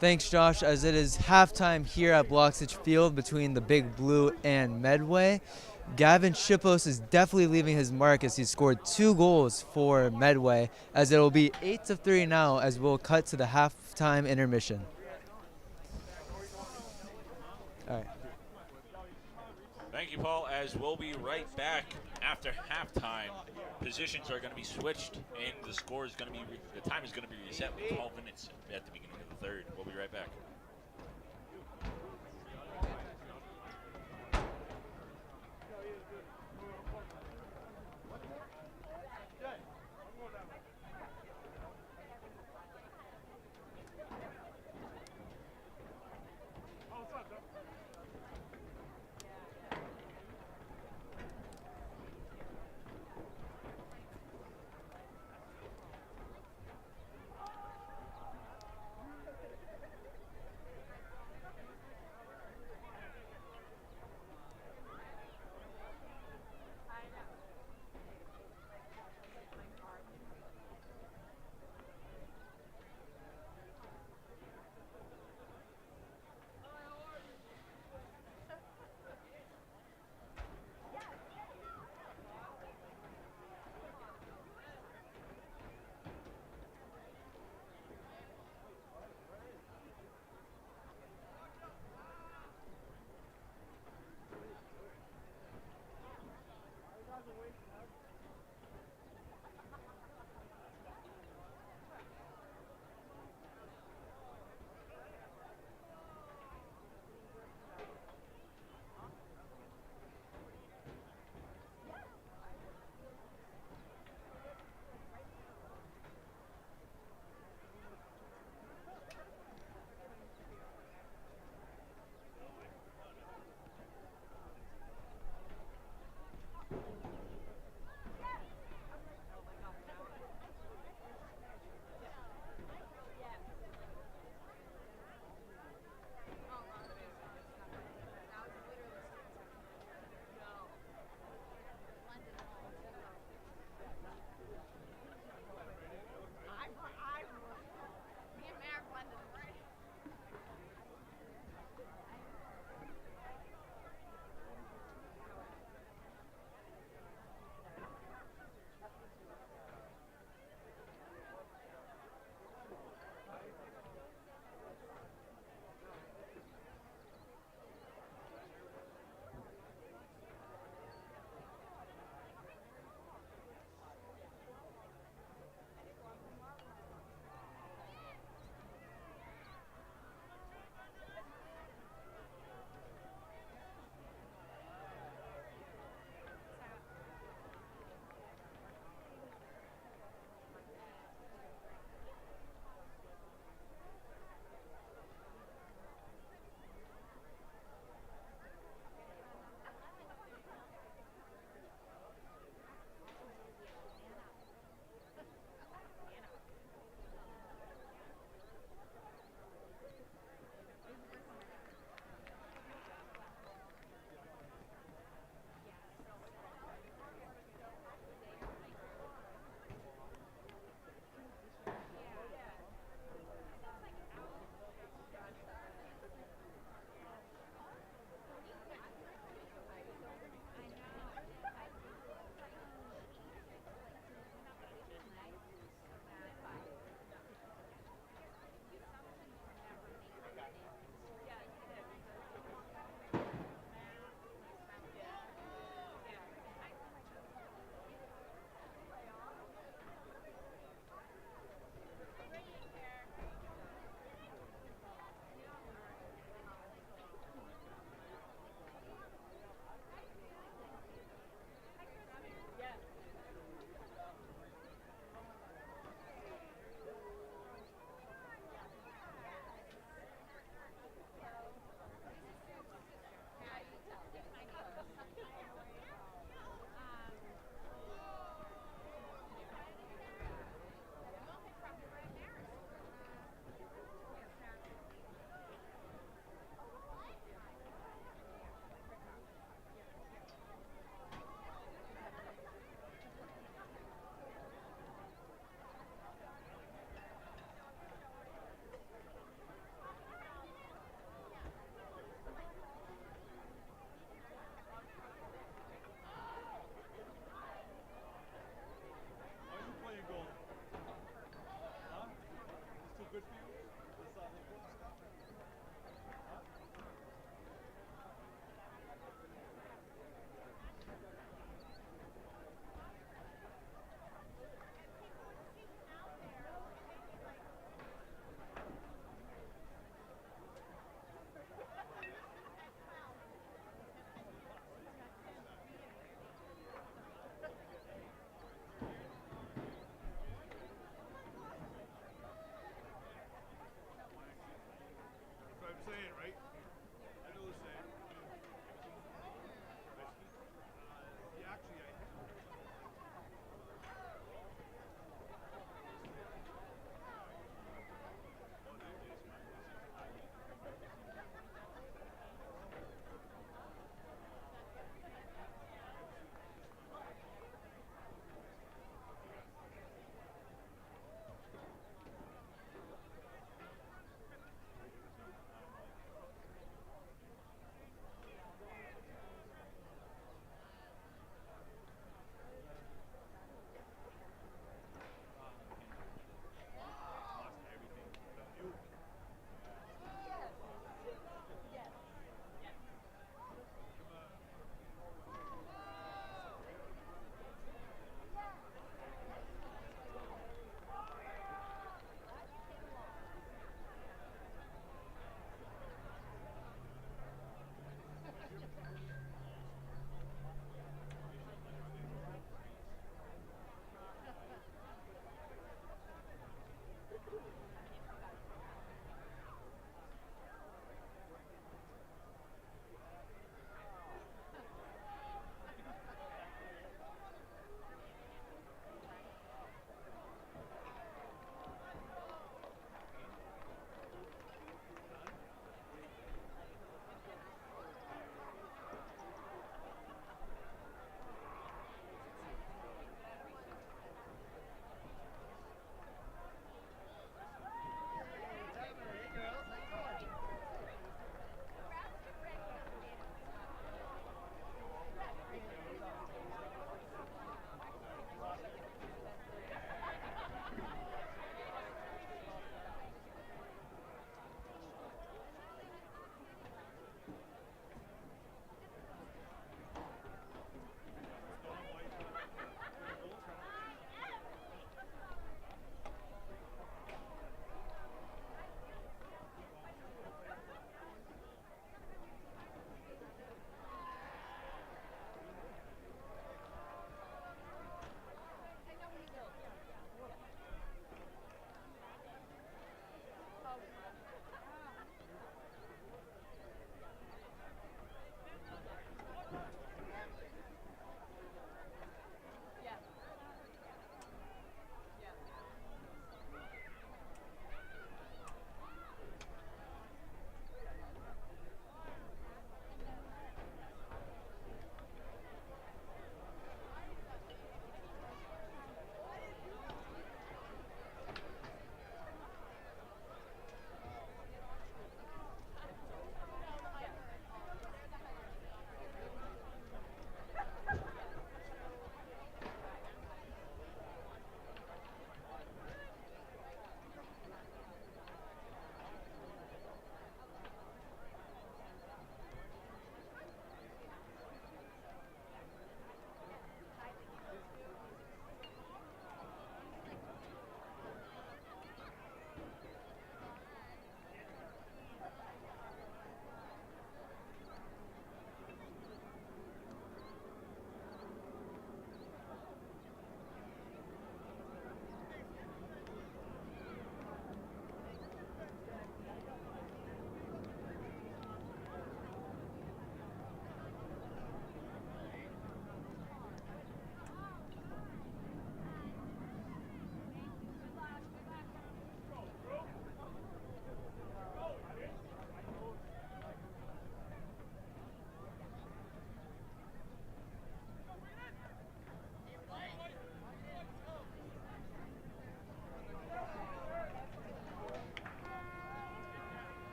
Thanks, Josh. As it is halftime here at Bloxage Field between the Big Blue and Medway, Gavin Shippos is definitely leaving his mark as he scored 2 goals for Medway, as it will be 8-3 now as we'll cut to the halftime intermission. All right. Thank you, Paul, as we'll be right back after halftime. Positions are going to be switched, and the score is going to be, the time is going to be reset with 12 minutes at the beginning of the third. We'll be right back.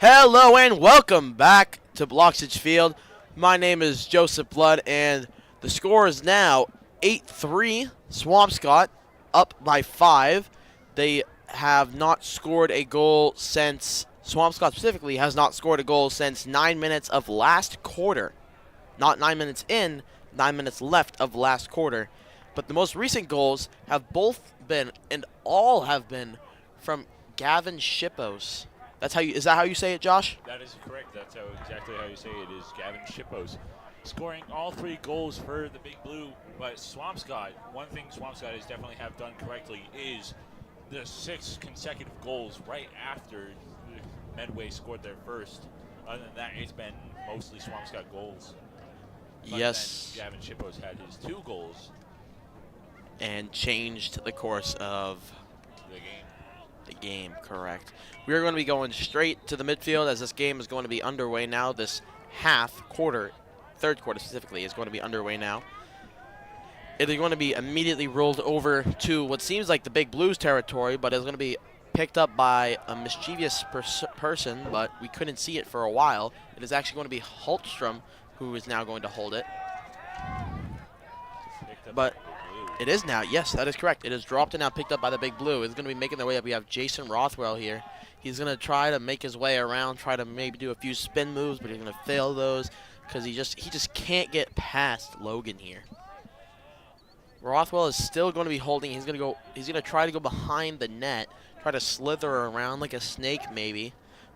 Hello and welcome back to Bloxage Field. My name is Joseph Blood, and the score is now 8-3. Swampscott up by 5. They have not scored a goal since, Swampscott specifically has not scored a goal since 9 minutes of last quarter. Not 9 minutes in, 9 minutes left of last quarter. But the most recent goals have both been, and all have been, from Gavin Shippos. Is that how you say it, Josh? That is correct. That's exactly how you say it is. Gavin Shippos scoring all 3 goals for the Big Blue. But Swampscott, one thing Swampscott has definitely have done correctly is the 6 consecutive goals right after Medway scored their first. Other than that, it's been mostly Swampscott goals. But Yes. then Gavin Shippos had his 2 goals. And changed the course of The game. the game, correct. We are going to be going straight to the midfield as this game is going to be underway now. This third quarter specifically, is going to be underway now. It is going to be immediately rolled over to what seems like the Big Blues territory, but it's going to be picked up by a mischievous person, but we couldn't see it for a while. It is actually going to be Hultstrom who is now going to hold it. But it is now, yes, that is correct. It is dropped and now picked up by the Big Blue. It's going to be making their way up. We have Jason Rothwell here. He's going to try to make his way around, try to maybe do a few spin moves, but he's going to fail those because he just can't get past Logan here. Rothwell is still going to be holding. He's going to try to go behind the net, try to slither around like a snake maybe,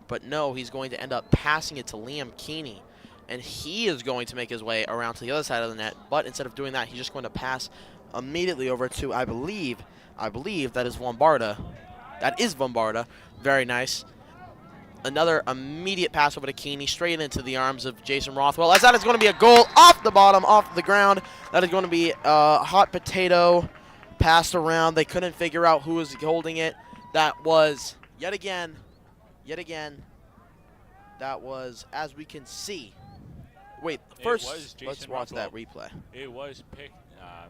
but no, he's going to end up passing it to Liam Keeney. And he is going to make his way around to the other side of the net, but instead of doing that, he's just going to pass immediately over to, I believe that is Vombarda. That is Vombarda. Very nice. Another immediate pass over to Keeney, straight into the arms of Jason Rothwell. As that is going to be a goal off the bottom, off the ground. That is going to be a hot potato passed around. They couldn't figure out who was holding it. That was, yet again, that was, as we can see. Wait, first, let's watch that replay. It was picked.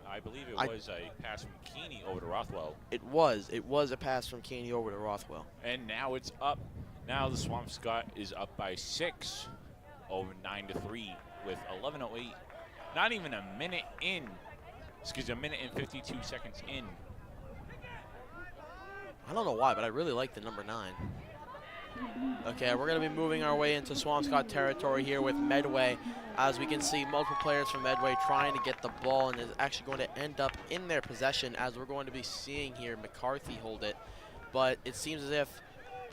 I believe it was a pass from Keeney over to Rothwell. It was a pass from Keeney over to Rothwell. And now it's up. Now the Swampscott is up by 6 over 9-3 with 11:08. Not even a minute in. Excuse me, a minute and 52 seconds in. I don't know why, but I really like the number 9. Okay, we're going to be moving our way into Swampscott territory here with Medway. As we can see, multiple players from Medway trying to get the ball, and is actually going to end up in their possession, as we're going to be seeing here McCarthy hold it. But it seems as if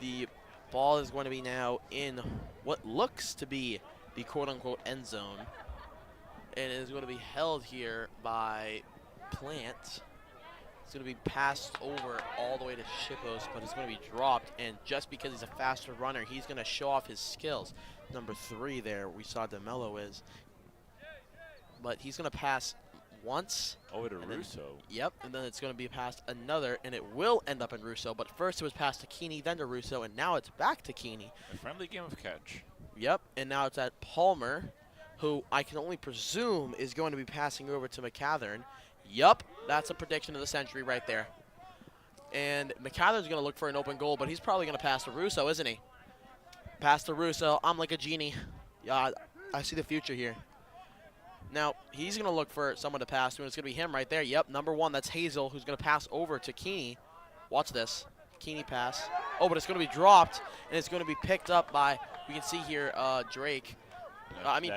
the ball is going to be now in what looks to be the quote-unquote end zone. And it is going to be held here by Plant. It's going to be passed over all the way to Shippos, but it's going to be dropped. And just because he's a faster runner, he's going to show off his skills. Number 3 there, we saw DeMello is. But he's going to pass once. Over to Russo. Yep, and then it's going to be passed another, and it will end up in Russo. But first it was passed to Keeney, then to Russo, and now it's back to Keeney. A friendly game of catch. Yep, and now it's at Palmer, who I can only presume is going to be passing over to McCathern. Yup, that's a prediction of the century right there. And McCathern's going to look for an open goal, but he's probably going to pass to Russo, isn't he? Pass to Russo. I'm like a genie. Yeah, I see the future here. Now, he's going to look for someone to pass to, and it's going to be him right there. Yep, number 1, that's Hazel, who's going to pass over to Keeney. Watch this. Keeney pass. Oh, but it's going to be dropped, and it's going to be picked up by, we can see here, Drake.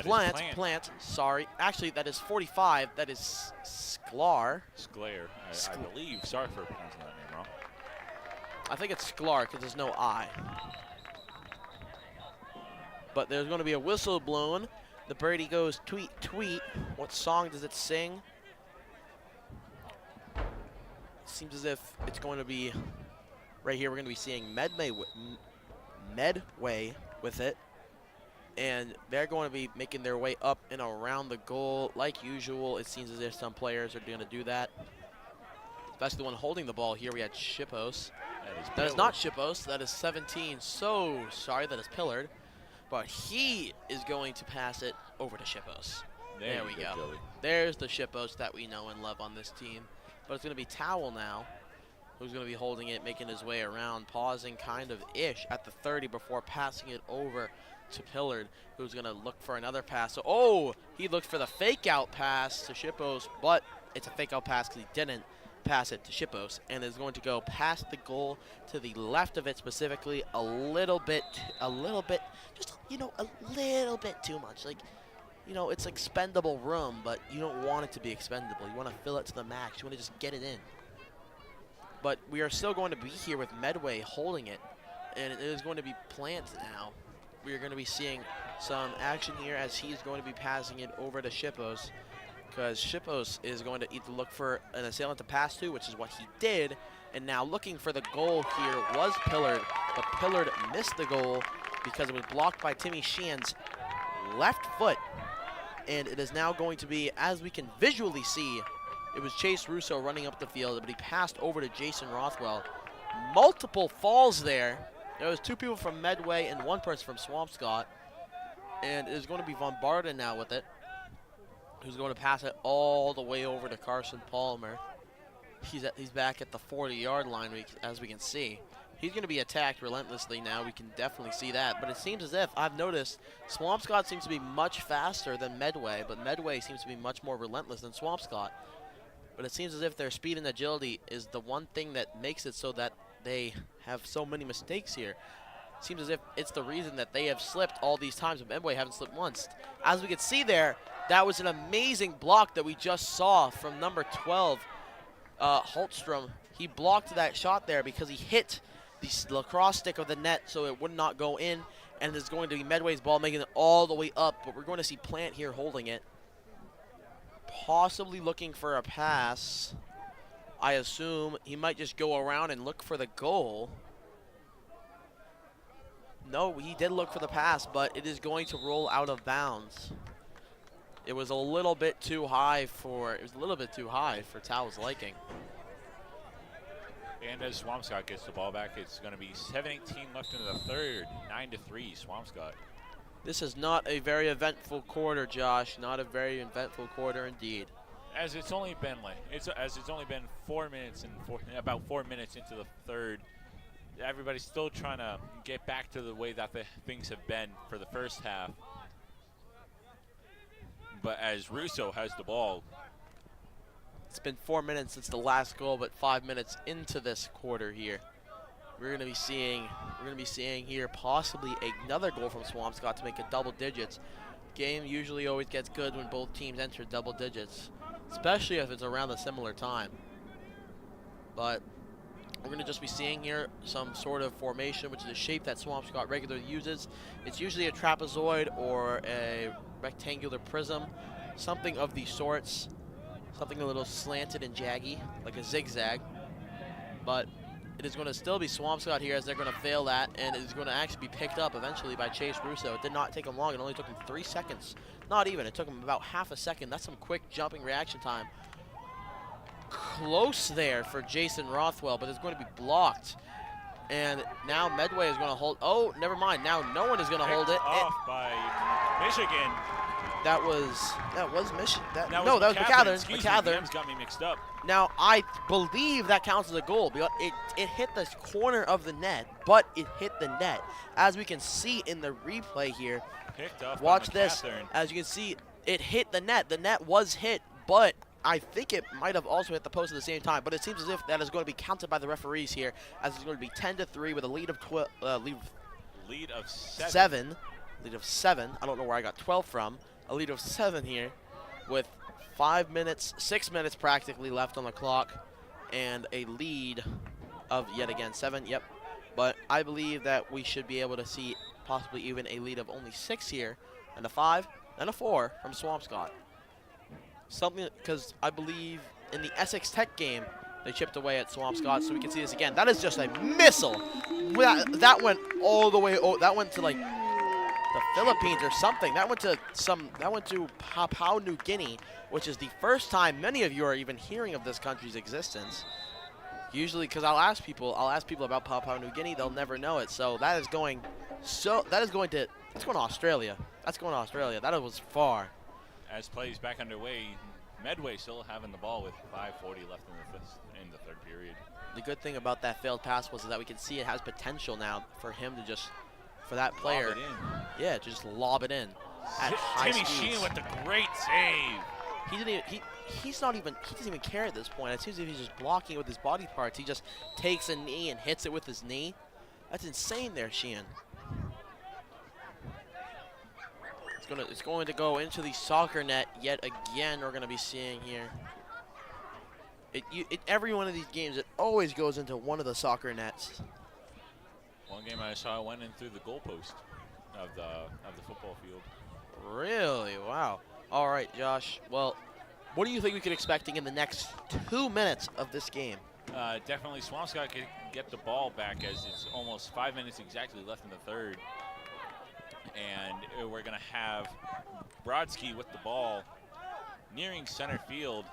Plant. Sorry. Actually, that is 45. That is Sklar. Sklar, I believe. Sorry for pronouncing that name wrong. I think it's Sklar because there's no I. But there's going to be a whistle blown. The birdie goes tweet, tweet. What song does it sing? Seems as if it's going to be right here. We're going to be seeing Medway with it. And they're going to be making their way up and around the goal. Like usual, it seems as if some players are going to do that. Especially the one holding the ball here. We had Shippos. That is not Shippos. That is 17. So sorry, that is Pillard. But he is going to pass it over to Shippos. There we go. There's the Shippos that we know and love on this team. But it's going to be Towel now. who's going to be holding it, making his way around, pausing kind of ish at the 30 before passing it over to Pillard, who's going to look for another pass. So, oh, he looked for the fake out pass to Shippos, but it's a fake out pass because he didn't pass it to Shippos, and is going to go past the goal to the left of it, specifically a little bit, just, you know, a little bit too much. Like, you know, it's expendable room, but you don't want it to be expendable. You want to fill it to the max. You want to just get it in. But we are still going to be here with Medway holding it, and it is going to be Plant now. We are going to be seeing some action here as he's going to be passing it over to Shippos, because Shippos is going to either look for an assailant to pass to, which is what he did, and now looking for the goal here was Pillard, but Pillard missed the goal because it was blocked by Timmy Sheehan's left foot, and it is now going to be, as we can visually see, it was Chase Russo running up the field, but he passed over to Jason Rothwell. Multiple falls there. There was 2 people from Medway and 1 person from Swampscott, and it is going to be Von Barden now with it, who's going to pass it all the way over to Carson Palmer. He's back at the 40-yard line, as we can see. He's going to be attacked relentlessly now. We can definitely see that. But it seems as if, I've noticed, Swampscott seems to be much faster than Medway, but Medway seems to be much more relentless than Swampscott. But it seems as if their speed and agility is the one thing that makes it so that they have so many mistakes here. It seems as if it's the reason that they have slipped all these times, but Medway haven't slipped once. As we can see there, that was an amazing block that we just saw from number 12, Holtstrom. He blocked that shot there because he hit the lacrosse stick of the net so it would not go in, and it's going to be Medway's ball making it all the way up, but we're going to see Plant here holding it. Possibly looking for a pass. I assume he might just go around and look for the goal. No, he did look for the pass, but it is going to roll out of bounds. It was a little bit too high for Tao's liking. And as Swampscott gets the ball back, it's going to be 7:18 left in the third. 9-3 Swampscott. This is not a very eventful quarter, Josh. Not a very eventful quarter indeed. As it's only been 4 minutes and about 4 minutes into the third, everybody's still trying to get back to the way that things have been for the first half. But as Russo has the ball, it's been 4 minutes since the last goal, but 5 minutes into this quarter here. We're going to be seeing here possibly another goal from Swampscott to make it double digits. Game usually always gets good when both teams enter double digits, especially if it's around a similar time. But we're going to just be seeing here some sort of formation, which is a shape that Swampscott regularly uses. It's usually a trapezoid or a rectangular prism, something of the sorts, something a little slanted and jaggy, like a zigzag. But it is going to still be Swampscott here as they're going to fail that, and it is going to actually be picked up eventually by Chase Russo. It did not take him long. It only took him 3 seconds. Not even. It took him about half a second. That's some quick jumping reaction time. Close there for Jason Rothwell, but it's going to be blocked. And now Medway is going to hold. Oh, never mind. Now no one is going to hold it. Off by Michigan. That was Michigan. No, that was McCathern. McCathern. McCathern got me mixed up. Now, I believe that counts as a goal because it hit the corner of the net, but it hit the net. As we can see in the replay here, Picked up watch by this. McCathern. As you can see, it hit the net. The net was hit, but I think it might have also hit the post at the same time. But it seems as if that is going to be counted by the referees here, as it's going to be 10-3 with a lead of Lead of 7. Lead of 7. I don't know where I got 12 from. A lead of 7 here with 6 minutes practically left on the clock, and a lead of yet again 7. Yep. But I believe that we should be able to see possibly even a lead of only 6 here, and a 5 and a 4 from Swampscott. Something, because I believe in the Essex Tech game they chipped away at Swampscott, so we can see this again. That is just a missile. That went all the way. That went to like the Philippines or something. That went to Papua New Guinea, which is the first time many of you are even hearing of this country's existence. Usually, because I'll ask people about Papua New Guinea, they'll never know it. So that's going to Australia. That's going to Australia. That was far. As plays back underway, Medway still having the ball with 5:40 left in the third period. The good thing about that failed pass was that we can see it has potential now for him to just, for that player, Lob it in. yeah, to just lob it in at high Timmy speeds. Sheehan with the great save. He didn't even, he doesn't even care at this point. It seems as if he's just blocking it with his body parts. He just takes a knee and hits it with his knee. That's insane there, Sheehan. It's going to go into the soccer net yet again. We're going to be seeing here. Every one of these games, it always goes into one of the soccer nets. One game I saw went in through the goalpost of the football field. Really? Wow. All right, Josh. Well, what do you think we could expecting in the next 2 minutes of this game? Definitely Swampscott can get the ball back as it's almost 5 minutes exactly left in the third. And we're going to have Brodsky with the ball nearing center field.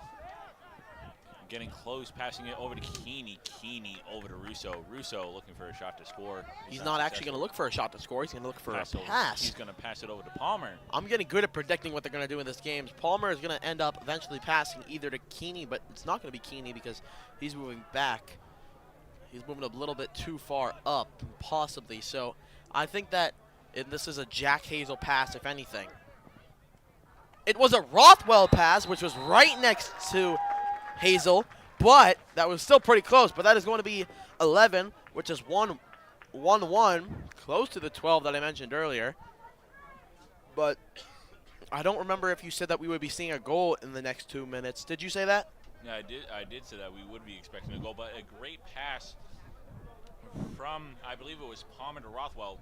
Getting close, passing it over to Keeney. Keeney over to Russo. Russo looking for a shot to score. He's not actually going to look for a shot to score. He's going to look for a pass. He's going to pass it over to Palmer. I'm getting good at predicting what they're going to do in this game. Palmer is going to end up eventually passing either to Keeney, but it's not going to be Keeney because he's moving back. He's moving a little bit too far up, possibly. So I think that this is a Jack Hazel pass, if anything. It was a Rothwell pass, which was right next to Hazel, but that was still pretty close. But that is going to be 11, which is 1-1, close to the 12 that I mentioned earlier. But I don't remember if you said that we would be seeing a goal in the next 2 minutes. Did you say that? Yeah, I did say that we would be expecting a goal, but a great pass from, I believe it was Palmer to Rothwell.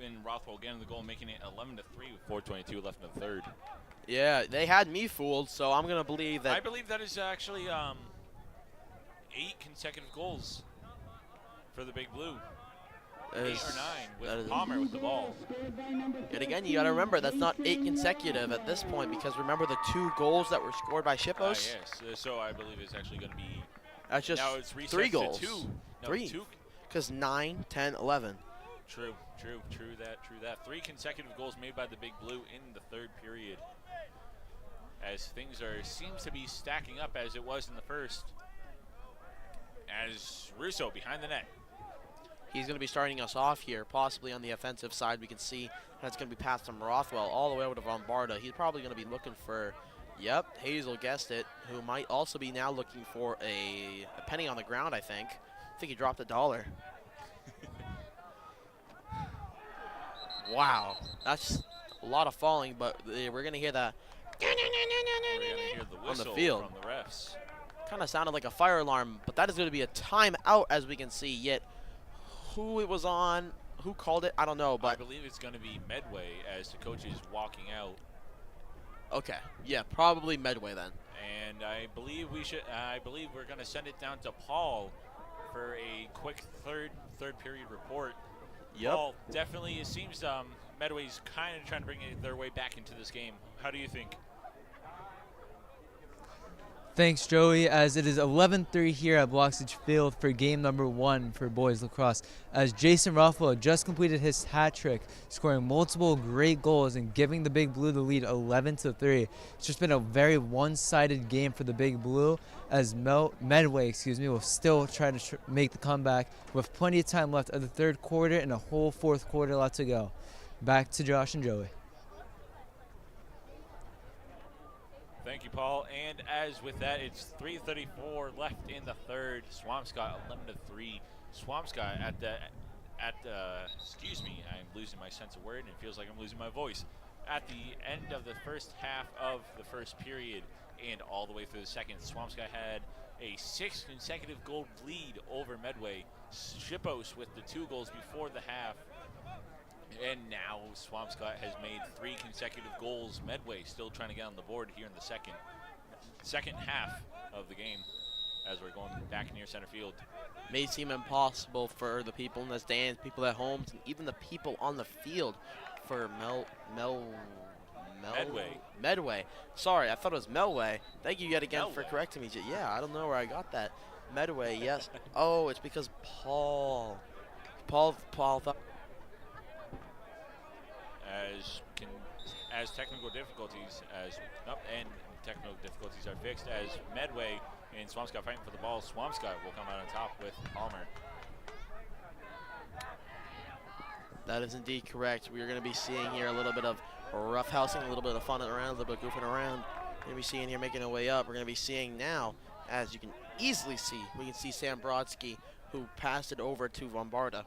And Rothwell getting the goal, making it 11-3 with 4:22 left in the third. Yeah, they had me fooled, so I'm going to believe that. I believe that is actually 8 consecutive goals for the Big Blue. 8 or 9 with Palmer with the ball. And again, you got to remember, that's not 8 consecutive at this point because remember the 2 goals that were scored by Shippos? Yes, so I believe it's actually going to be. That's just now it's 3 goals. To 2. No, 3. Because 9, 10, 11. True that. 3 consecutive goals made by the Big Blue in the third period. As things seems to be stacking up as it was in the first. As Russo behind the net. He's going to be starting us off here, possibly on the offensive side. We can see that's going to be passed from Rothwell all the way over to Bombarda. He's probably going to be looking for, yep, Hazel guessed it, who might also be now looking for a penny on the ground, I think. I think he dropped $1. Wow, that's a lot of falling, but we're going to hear that the on the field. From the refs. Kind of sounded like a fire alarm, but that is going to be a timeout, as we can see. Yet, who it was on, who called it, I don't know. But I believe it's going to be Medway as the coach is walking out. Okay, yeah, probably Medway then. And I believe we're going to send it down to Paul for a quick third period report. Yep. Paul, definitely, it seems Medway's kind of trying to bring their way back into this game. How do you think? Thanks, Joey, as it is 11-3 here at Bloxage Field for game number 1 for boys lacrosse, as Jason Rothwell just completed his hat trick, scoring multiple great goals and giving the Big Blue the lead 11-3. It's just been a very one-sided game for the Big Blue, as Medway will still try to make the comeback with plenty of time left of the third quarter and a whole fourth quarter left to go. Back to Josh and Joey. Thank you, Paul. And as with that, it's 3:34 left in the third. Swampscott 11-3. Swampscott at the excuse me, I'm losing my sense of word and it feels like I'm losing my voice. At the end of the first half of the first period and all the way through the second, Swampscott had a 6 consecutive goal lead over Medway. Shippos with the 2 goals before the half. And now Swampscott has made 3 consecutive goals. Medway still trying to get on the board here in the second half of the game as we're going back near center field. May seem impossible for the people in the stands, people at home, and even the people on the field for Medway. Sorry, I thought it was Melway. Thank you yet again for correcting me. Yeah, I don't know where I got that. Medway, yes. Oh, it's because Paul thought. As can as technical difficulties are fixed as Medway and Swampscott fighting for the ball. Swampscott will come out on top with Palmer. That is indeed correct. We are going to be seeing here a little bit of roughhousing, a little bit of fun around, a little bit of goofing around. We're going to be seeing here making our way up. We're going to be seeing now, as you can easily see, we can see Sam Brodsky, who passed it over to Vombarda.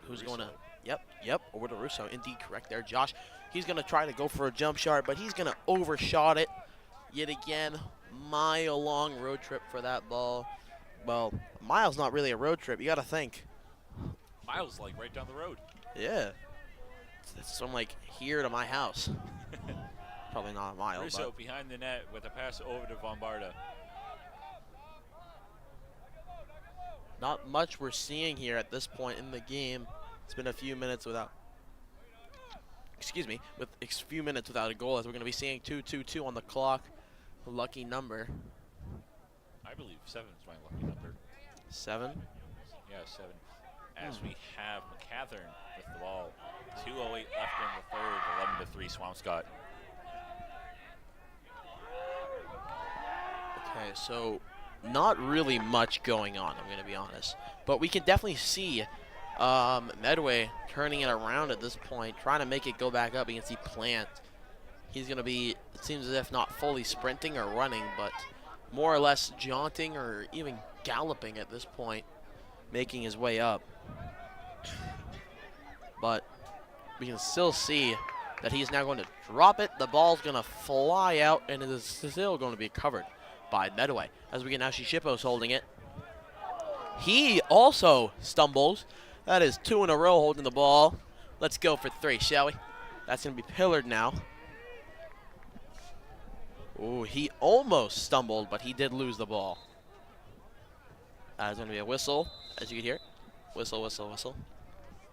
Who's going to, yep, over to Russo. Indeed correct there, Josh. He's going to try to go for a jump shot, but he's going to overshot it. Yet again, mile-long road trip for that ball. Well, a mile's not really a road trip. You got to think. Miles, like right down the road. Yeah. It's from like here to my house. Probably not a mile. Russo behind the net with a pass over to Vombarda. Not much we're seeing here at this point in the game. It's been a few minutes without, with a few minutes without a goal, as we're going to be seeing 2-2-2 on the clock. A lucky number. I believe 7 is my lucky number. 7? Yeah, 7. As we have McCathern with the ball. 2:08 left in the third, 11-3 Swampscott. Okay, so not really much going on, I'm going to be honest. But we can definitely see Medway turning it around at this point, trying to make it go back up against the Plant. He's going to be, it seems as if not fully sprinting or running, but more or less jaunting or even galloping at this point, making his way up. But we can still see that he's now going to drop it. The ball's going to fly out, and it is still going to be covered by Medway. As we get now, Shippo's holding it. He also stumbles. That is 2 in a row holding the ball. Let's go for 3, shall we? That's going to be pillared now. Ooh, he almost stumbled, but he did lose the ball. That is going to be a whistle, as you can hear. Whistle, whistle, whistle.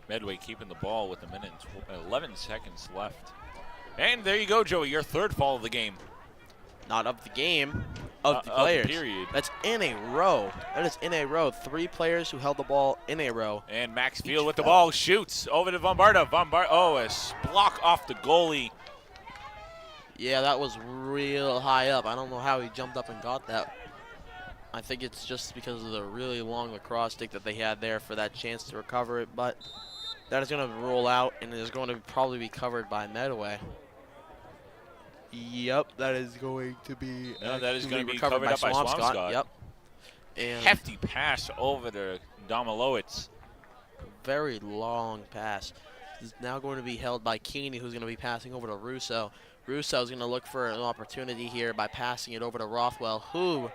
Medway keeping the ball with a minute and 11 seconds left. And there you go, Joey, your third fall of the game. Not of the game, of the players. Of the period. That's in a row. That is in a row. 3 players who held the ball in a row. And Max Field with the ball shoots over to Vombarda. Oh, a block off the goalie. Yeah, that was real high up. I don't know how he jumped up and got that. I think it's just because of the really long lacrosse stick that they had there for that chance to recover it. But that is going to roll out, and it is going to probably be covered by Medway. Yep, that is going to be. No, that is going to be covered up by Swampscott. Yep. And hefty pass over to Domilowitz. Very long pass. This is now going to be held by Keeney, who's going to be passing over to Russo. Russo is going to look for an opportunity here by passing it over to Rothwell, who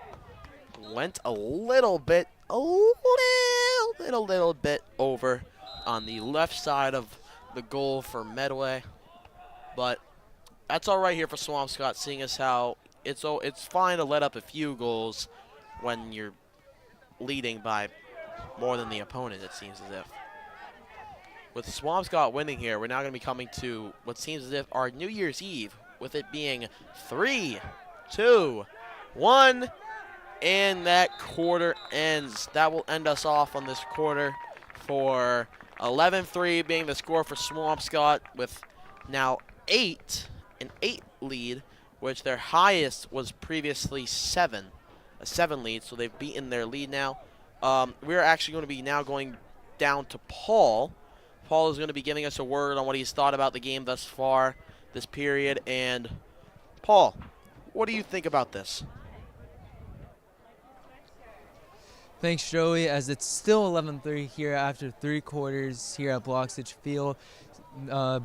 went a little bit over on the left side of the goal for Medway. But that's all right here for Swampscott, seeing as how it's fine to let up a few goals when you're leading by more than the opponent, it seems as if. With Swampscott winning here, we're now going to be coming to what seems as if our New Year's Eve, with it being 3, 2, 1, and that quarter ends. That will end us off on this quarter for 11-3 being the score for Swampscott, with now an 8 lead, which their highest was previously 7, a 7 lead, so they've beaten their lead now. We're actually going to be now going down to Paul. Paul is going to be giving us a word on what he's thought about the game thus far, this period. And Paul, what do you think about this? Thanks, Joey, as it's still 11-3 here after 3 quarters here at Bloxage Field.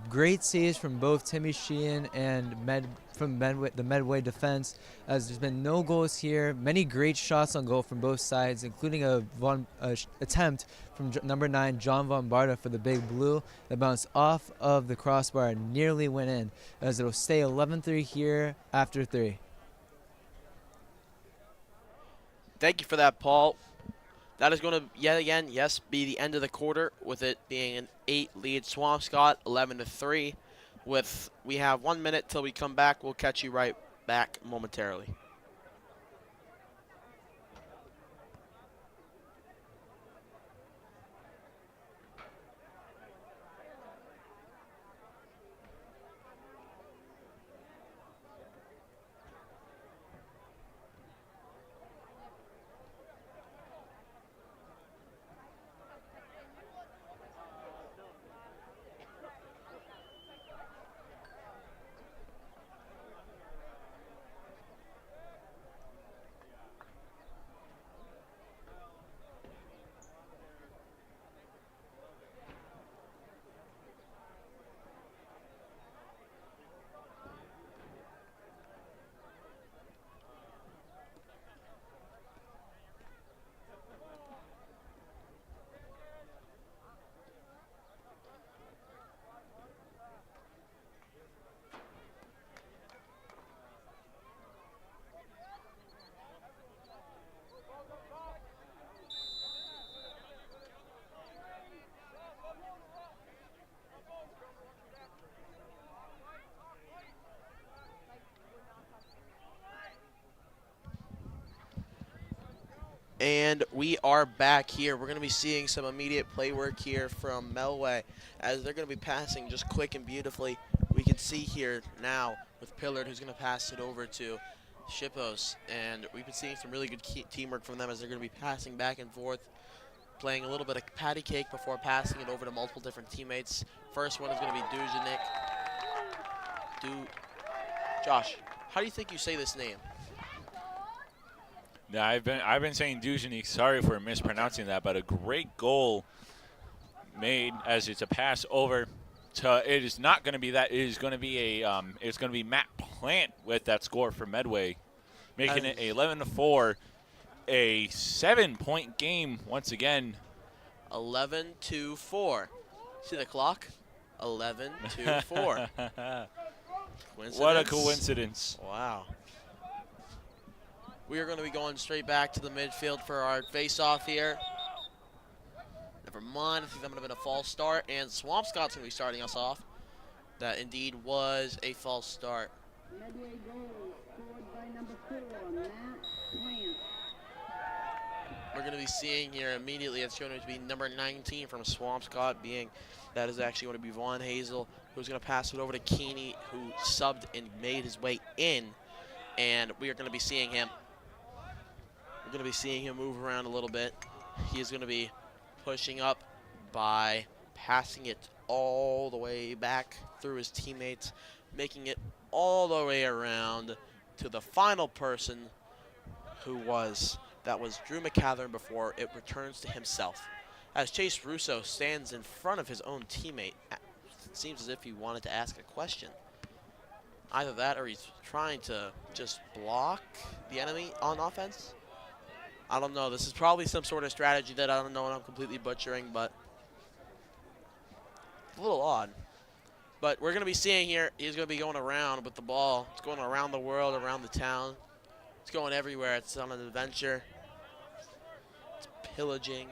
Great saves from both Timmy Sheehan and the Medway defense, as there's been no goals here. Many great shots on goal from both sides, including a attempt from number 9, John Vombarda, for the Big Blue that bounced off of the crossbar and nearly went in, as it'll stay 11-3 here after 3. Thank you for that, Paul. That is going to, yet again, yes, be the end of the quarter, with it being an 8 lead Swampscott, 11-3. We have 1 minute till we come back. We'll catch you right back momentarily. And we are back here. We're going to be seeing some immediate play work here from Medway as they're going to be passing just quick and beautifully. We can see here now with Pillard who's going to pass it over to Shippos. And we've been seeing some really good teamwork from them as they're going to be passing back and forth, playing a little bit of patty cake before passing it over to multiple different teammates. First one is going to be Dujanik. Josh, how do you think you say this name? Yeah, I've been saying Dujanik. Sorry for mispronouncing that, but a great goal made as it's a pass over to. It is not going to be that. It is going to be a. It's going to be Matt Plant with that score for Medway, making it 11-4, a 7-point game once again. 11-4. See the clock? 11-4. What a coincidence! Wow. We are going to be going straight back to the midfield for our face-off here. Never mind, I think that might have been a false start, and Swampscott's going to be starting us off. That indeed was a false start. Medway goal scored by number 4, Matt Plant. We're going to be seeing here immediately, it's going to be number 19 from Swampscott, being that is actually going to be Vaughn Hazel, who's going to pass it over to Keeney, who subbed and made his way in. And we are going to be seeing him. We're going to be seeing him move around a little bit. He is going to be pushing up by passing it all the way back through his teammates, making it all the way around to the final person that was Drew McCathern before it returns to himself. As Chase Russo stands in front of his own teammate, it seems as if he wanted to ask a question. Either that or he's trying to just block the enemy on offense. I don't know. This is probably some sort of strategy that I don't know and I'm completely butchering, but a little odd. But we're going to be seeing here, he's going to be going around with the ball. It's going around the world, around the town. It's going everywhere. It's on an adventure. It's pillaging.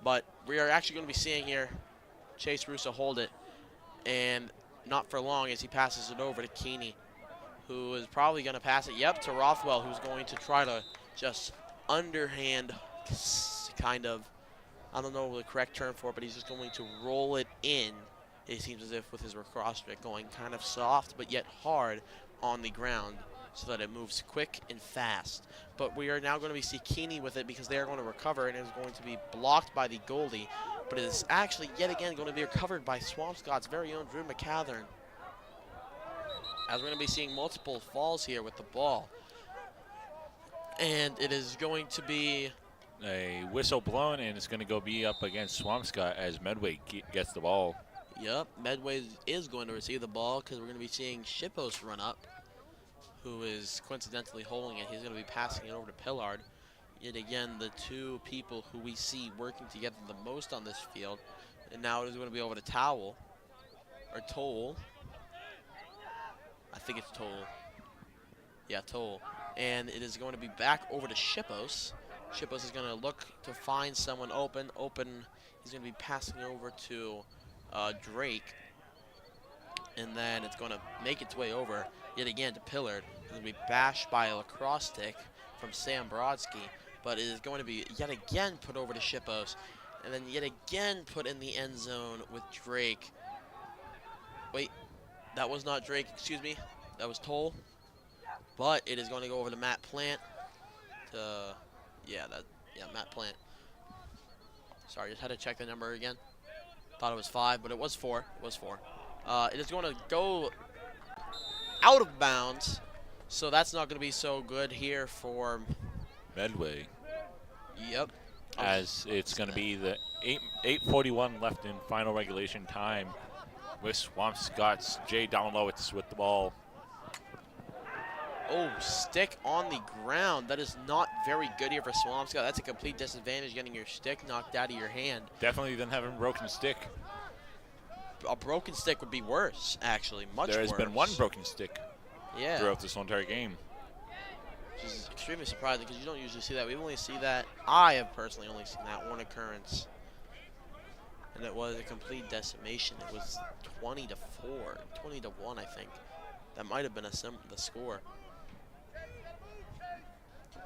But we are actually going to be seeing here Chase Russo hold it. And not for long as he passes it over to Keeney, who is probably going to pass it, to Rothwell, who's going to try to just underhand kind of, I don't know the correct term for it, but he's just going to roll it in. It seems as if with his lacrosse stick going kind of soft but yet hard on the ground so that it moves quick and fast. But we are now going to see Keeney with it because they are going to recover and it is going to be blocked by the goalie. But it is actually yet again going to be recovered by Swampscott's very own Drew McCathern. As we're going to be seeing multiple falls here with the ball. And it is going to be a whistle blown, and it's going to go be up against Swampscott as Medway gets the ball. Yep, Medway is going to receive the ball because we're going to be seeing Shippos run up, who is coincidentally holding it. He's going to be passing it over to Pillard. Yet again, the two people who we see working together the most on this field. And now it is going to be over to Toll. I think it's Toll. Yeah, Toll. And it is going to be back over to Shippos. Shippos is going to look to find someone open. He's going to be passing over to Drake. And then it's going to make its way over yet again to Pillard. It's going to be bashed by a lacrosse stick from Sam Brodsky. But it is going to be yet again put over to Shippos. And then yet again put in the end zone with Drake. Wait, that was not Drake, excuse me. That was Toll. But it is going to go over to Matt Plant. Matt Plant. Sorry, just had to check the number again. Thought it was 5, but it was 4. It was 4. It is going to go out of bounds. So that's not going to be so good here for Medway. Yep. As it's going to be the 8:41 left in final regulation time with Swampscott's Jay Downlowitz with the ball. Oh, stick on the ground. That is not very good here for Swampscott. That's a complete disadvantage, getting your stick knocked out of your hand. Definitely than having a broken stick. A broken stick would be worse, actually, much worse. There has been one broken stick throughout this whole entire game. Which is extremely surprising because you don't usually see that. We only see that. I have personally only seen that one occurrence. And it was a complete decimation. It was 20-4, 20-1, I think. That might have been the score.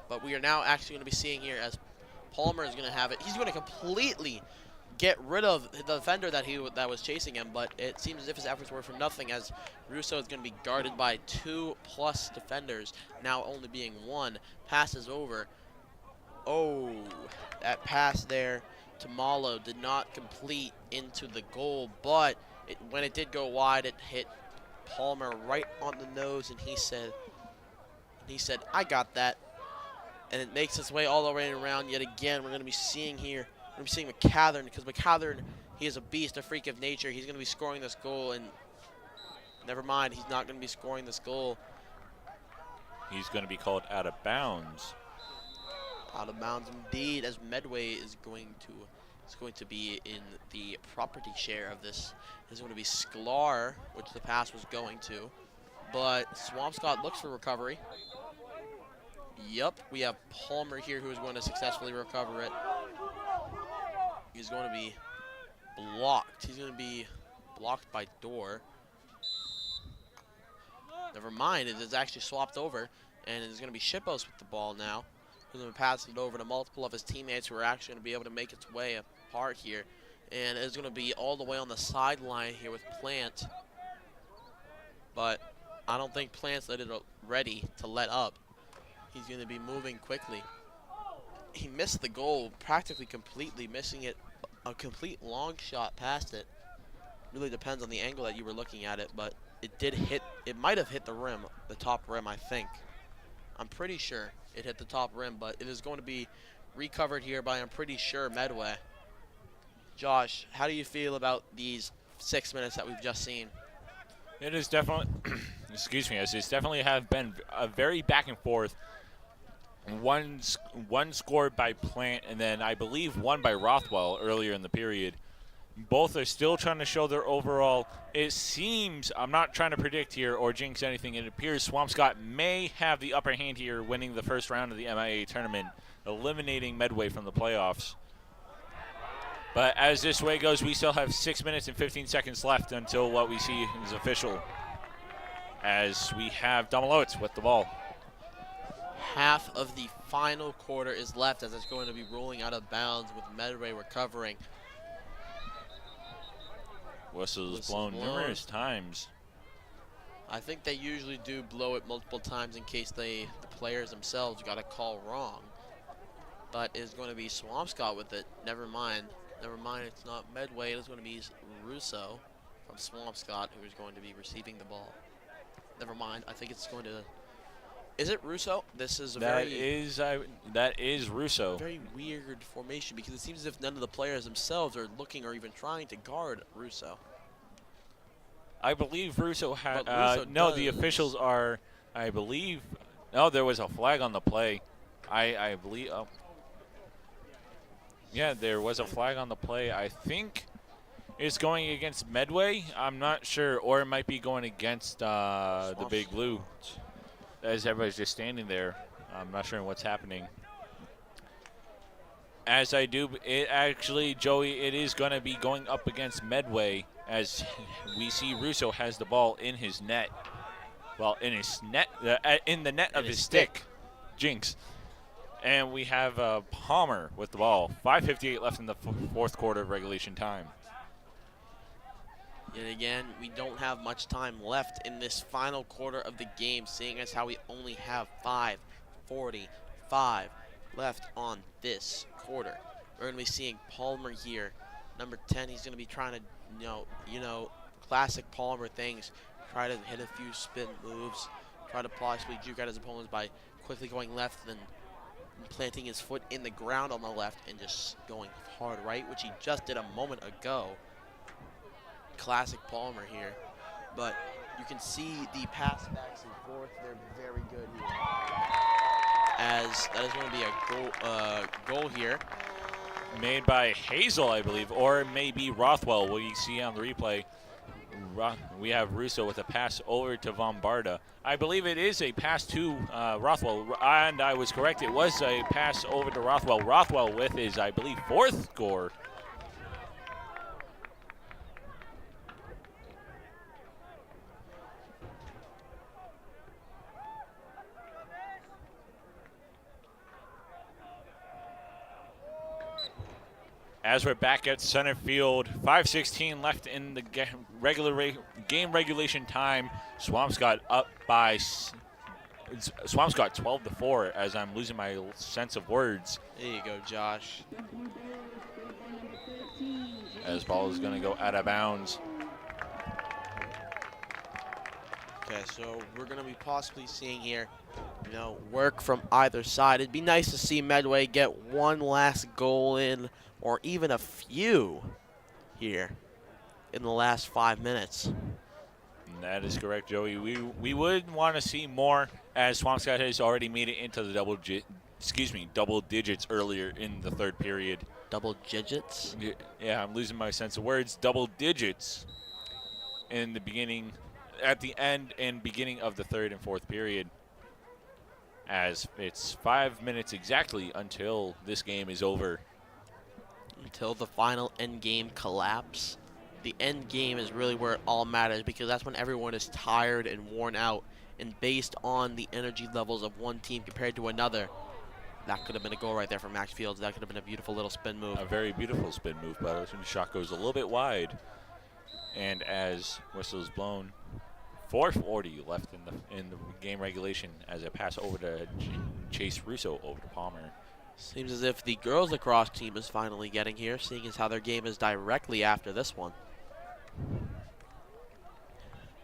But we are now actually going to be seeing here as Palmer is going to have it. He's going to completely get rid of the defender that was chasing him, but it seems as if his efforts were for nothing as Russo is going to be guarded by 2+ defenders, now only being 1. Passes over. Oh, that pass there to Malo did not complete into the goal, but when it did go wide, it hit Palmer right on the nose, and he said, I got that. And it makes its way all the way around yet again. We're going to be seeing here, we're going to be seeing McCathern, because McCathern, he is a beast, a freak of nature. He's going to be scoring this goal, and never mind, he's not going to be scoring this goal. He's going to be called out of bounds. Out of bounds indeed, as Medway is going to be in the property share of this. It's going to be Sklar, which the pass was going to. But Swampscott looks for recovery. Yup, we have Palmer here who is going to successfully recover it. He's going to be blocked. He's going to be blocked by Door. Never mind, it is actually swapped over, and it's going to be Shippos with the ball now. He's going to pass it over to multiple of his teammates who are actually going to be able to make its way apart here. And it's going to be all the way on the sideline here with Plant. But I don't think Plant's ready to let up. He's going to be moving quickly. He missed the goal practically completely, missing it a complete long shot past it. Really depends on the angle that you were looking at it, but it did hit, it might have hit the rim, the top rim, I think. I'm pretty sure it hit the top rim, but it is going to be recovered here by, I'm pretty sure, Medway. Josh, how do you feel about these 6 minutes that we've just seen? It is definitely, excuse me, it's definitely have been a very back and forth. One scored by Plant, and then I believe one by Rothwell earlier in the period. Both are still trying to show their overall. It seems, I'm not trying to predict here or jinx anything, it appears Swampscott may have the upper hand here, winning the first round of the MIAA tournament, eliminating Medway from the playoffs. But as this way goes, we still have 6 minutes and 15 seconds left until what we see is official. As we have Domalowitz with the ball. Half of the final quarter is left as it's going to be rolling out of bounds with Medway recovering. Whistles blown numerous times. I think they usually do blow it multiple times in case the players themselves got a call wrong. But it's going to be Swampscott with it. Never mind. Never mind, it's not Medway. It is going to be Russo from Swampscott who is going to be receiving the ball. Never mind. I think it's going to. Is it Russo? This is a that is Russo. Very weird formation because it seems as if none of the players themselves are looking or even trying to guard Russo. I believe Russo had. No, the officials are. I believe. No, there was a flag on the play. I believe. Oh. Yeah, there was a flag on the play. I think it's going against Medway. I'm not sure, or it might be going against the Big Blue. As everybody's just standing there, I'm not sure what's happening. As I do, it actually, Joey, it is going to be going up against Medway as we see Russo has the ball in his net. Well, in his net, in the net of his stick. Jinx. And we have Palmer with the ball. 5:58 left in the fourth quarter of regulation time. Yet again, we don't have much time left in this final quarter of the game, seeing as how we only have 5:45 left on this quarter. We're going to be seeing Palmer here, number 10. He's going to be trying to, you know, classic Palmer things. Try to hit a few spin moves. Try to possibly juke out his opponents by quickly going left and planting his foot in the ground on the left and just going hard right, which he just did a moment ago. Classic Palmer here, but you can see the pass backs and forth. They're very good here. As that is going to be a goal here. Made by Hazel, I believe, or maybe Rothwell. What you see on the replay, we have Russo with a pass over to Vombarda. I believe it is a pass to Rothwell, and I was correct. It was a pass over to Rothwell. Rothwell with his, I believe, fourth score. As we're back at center field, 5:16 left in the game regulation time. Swampscott up by Swampscott 12-4. As I'm losing my sense of words. There you go, Josh. As ball is going to go out of bounds. Okay, so we're going to be possibly seeing here, work from either side. It'd be nice to see Medway get one last goal in, or even a few here in the last 5 minutes. That is correct, Joey. We would want to see more, as Swampscott has already made it into the double digits earlier in the third period. Double digits? Yeah, I'm losing my sense of words. Double digits in the beginning, at the end and beginning of the third and fourth period, as it's 5 minutes exactly until this game is over. Until the final end game collapse. The end game is really where it all matters, because that's when everyone is tired and worn out, and based on the energy levels of one team compared to another. That could have been a goal right there from Max Fields. That could have been a beautiful little spin move. A very beautiful spin move, but the shot goes a little bit wide. And as whistle is blown, 4:40 left in the game regulation, as it passed over to Chase Russo over to Palmer. Seems as if the girls lacrosse team is finally getting here, seeing as how their game is directly after this one.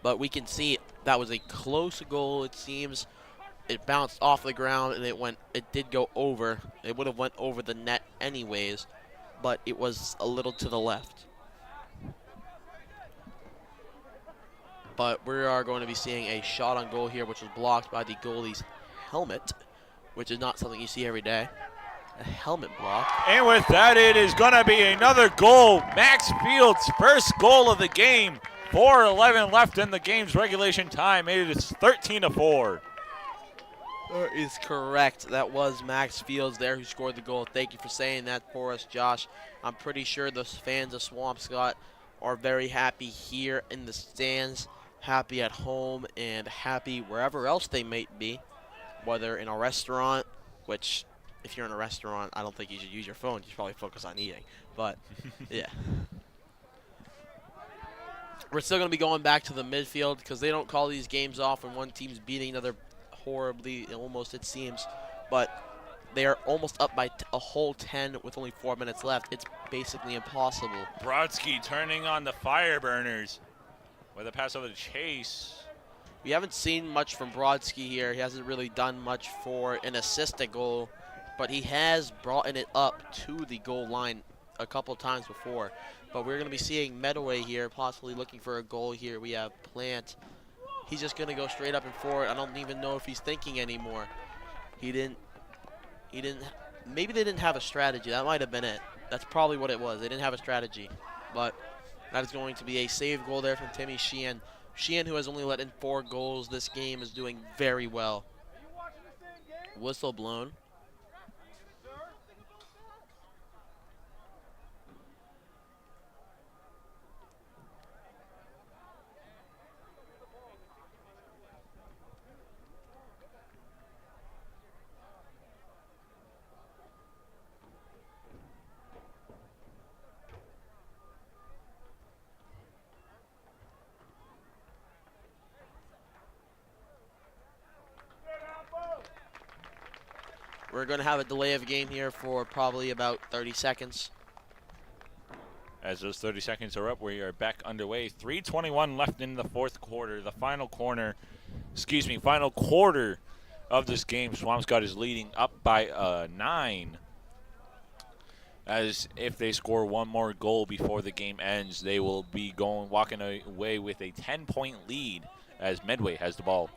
But we can see that was a close goal, it seems. It bounced off the ground and it did go over. It would have went over the net anyways, but it was a little to the left. But we are going to be seeing a shot on goal here, which was blocked by the goalie's helmet, which is not something you see every day. A helmet block. And with that, it is going to be another goal. Max Fields' first goal of the game. 4:11 left in the game's regulation time. It is 13-4. That is correct. That was Max Fields there who scored the goal. Thank you for saying that for us, Josh. I'm pretty sure the fans of Swampscott are very happy here in the stands, happy at home, and happy wherever else they might be, whether in a restaurant, which if you're in a restaurant, I don't think you should use your phone. You should probably focus on eating. But, yeah. We're still going to be going back to the midfield because they don't call these games off when one team's beating another horribly, almost it seems. But they are almost up by a whole 10 with only 4 minutes left. It's basically impossible. Brodsky turning on the fire burners with a pass over to Chase. We haven't seen much from Brodsky here. He hasn't really done much for an assisted goal, but he has brought it up to the goal line a couple times before. But we're going to be seeing Medway here, possibly looking for a goal here. We have Plant. He's just going to go straight up and forward. I don't even know if he's thinking anymore. Maybe they didn't have a strategy. That might have been it. That's probably what it was. They didn't have a strategy. But that is going to be a save goal there from Timmy Sheehan. Sheehan, who has only let in 4 goals this game, is doing very well. Whistle blown. We're going to have a delay of game here for probably about 30 seconds. As those 30 seconds are up, we are back underway. 3:21 left in the fourth quarter. The final quarter of this game. Swampscott is leading up by 9. As if they score one more goal before the game ends, they will be walking away with a 10-point lead as Medway has the ball.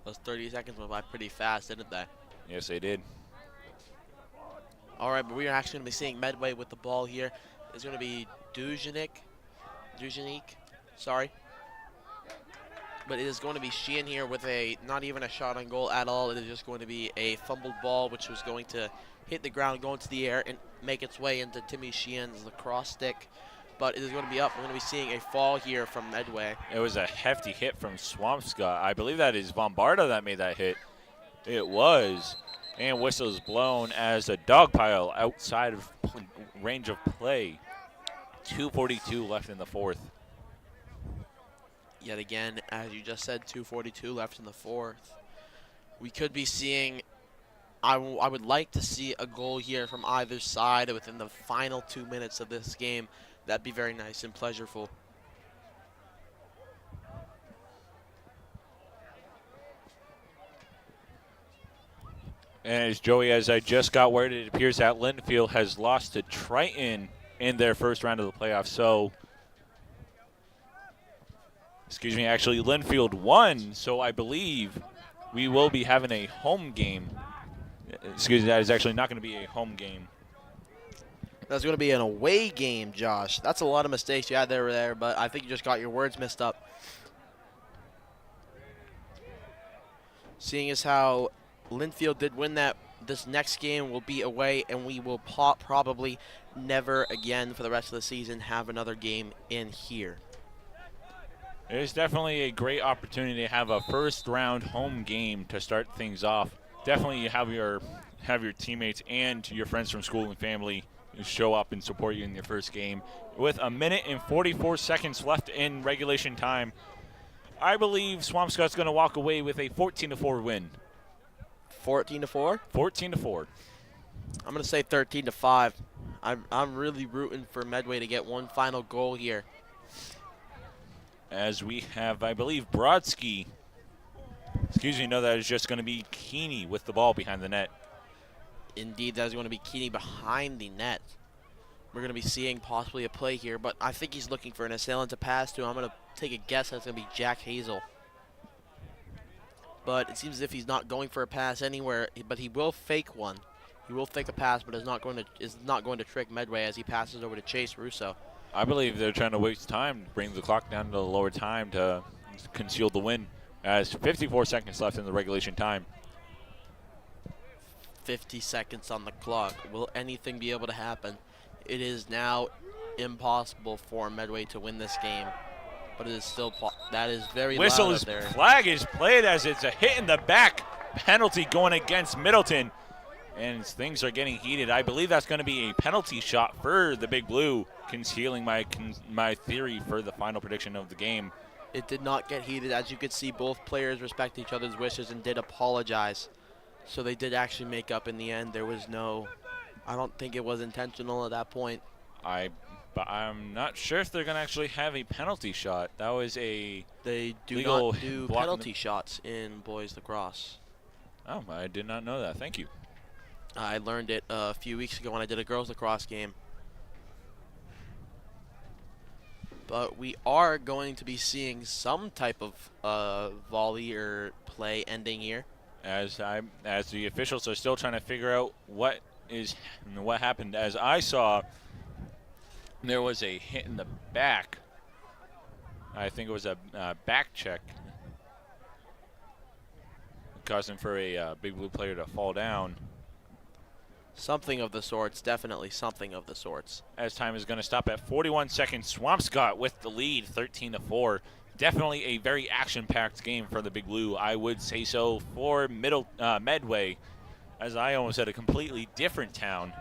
Those 30 seconds went by pretty fast, didn't they? Yes, they did. All right, but we are actually going to be seeing Medway with the ball here. It's going to be Dujanic, sorry. But it is going to be Sheehan here with not even a shot on goal at all. It is just going to be a fumbled ball, which was going to hit the ground, go into the air, and make its way into Timmy Sheehan's lacrosse stick. But it is going to be up. We're going to be seeing a fall here from Medway. It was a hefty hit from Swampscott. I believe that is Bombarda that made that hit. It was. And whistles blown as a dog pile outside of range of play. 2:42 left in the fourth. Yet again, as you just said, 2:42 left in the fourth. We could be seeing, I would like to see a goal here from either side within the final 2 minutes of this game. That'd be very nice and pleasureful. And as Joey, as I just got word, it appears that Linfield has lost to Triton in their first round of the playoffs. So, excuse me, actually Linfield won. So I believe we will be having a home game. Excuse me, that is actually not going to be a home game. That's going to be an away game, Josh. That's a lot of mistakes you had there, but I think you just got your words mixed up. Seeing as how Linfield did win that, this next game will be away, and we will probably never again for the rest of the season have another game in here. It is definitely a great opportunity to have a first round home game to start things off. Definitely have your teammates and your friends from school and family show up and support you in your first game. With a minute and 44 seconds left in regulation time, I believe Swampscott's going to walk away with a 14-4 win. 14-4? 14-4. I'm going to say 13-5. I'm really rooting for Medway to get one final goal here. As we have, I believe, Brodsky. Excuse me, no, that is just going to be Keeney with the ball behind the net. Indeed, that is going to be Keeney behind the net. We're going to be seeing possibly a play here, but I think he's looking for an assailant to pass to. I'm going to take a guess that's going to be Jack Hazel. But it seems as if he's not going for a pass anywhere, but he will fake one. He will fake a pass, but is not going to trick Medway as he passes over to Chase Russo. I believe they're trying to waste time, bring the clock down to the lower time to conceal the win. As 54 seconds left in the regulation time. 50 seconds on the clock. Will anything be able to happen? It is now impossible for Medway to win this game, but it is still that is very Whistle loud is up there. flag is played as it's a hit in the back penalty going against Middleton, and things are getting heated. I believe that's going to be a penalty shot for the Big Blue, concealing my theory for the final prediction of the game. It did not get heated. As you could see, both players respect each other's wishes and did apologize. So they did actually make up in the end. There was no, I don't think it was intentional at that point. But I'm not sure if they're going to actually have a penalty shot. That was a They do legal not do penalty shots in boys lacrosse. Oh, I did not know that. Thank you. I learned it a few weeks ago when I did a girls lacrosse game. But we are going to be seeing some type of volley or play ending here. As the officials are still trying to figure out what happened. As I saw, there was a hit in the back. I think it was a back check, causing for a Big Blue player to fall down. Something of the sorts, definitely something of the sorts. As time is going to stop at 41 seconds, Swampscott with the lead, 13-4. Definitely a very action-packed game for the Big Blue. I would say so for Medway, as I almost had a completely different town.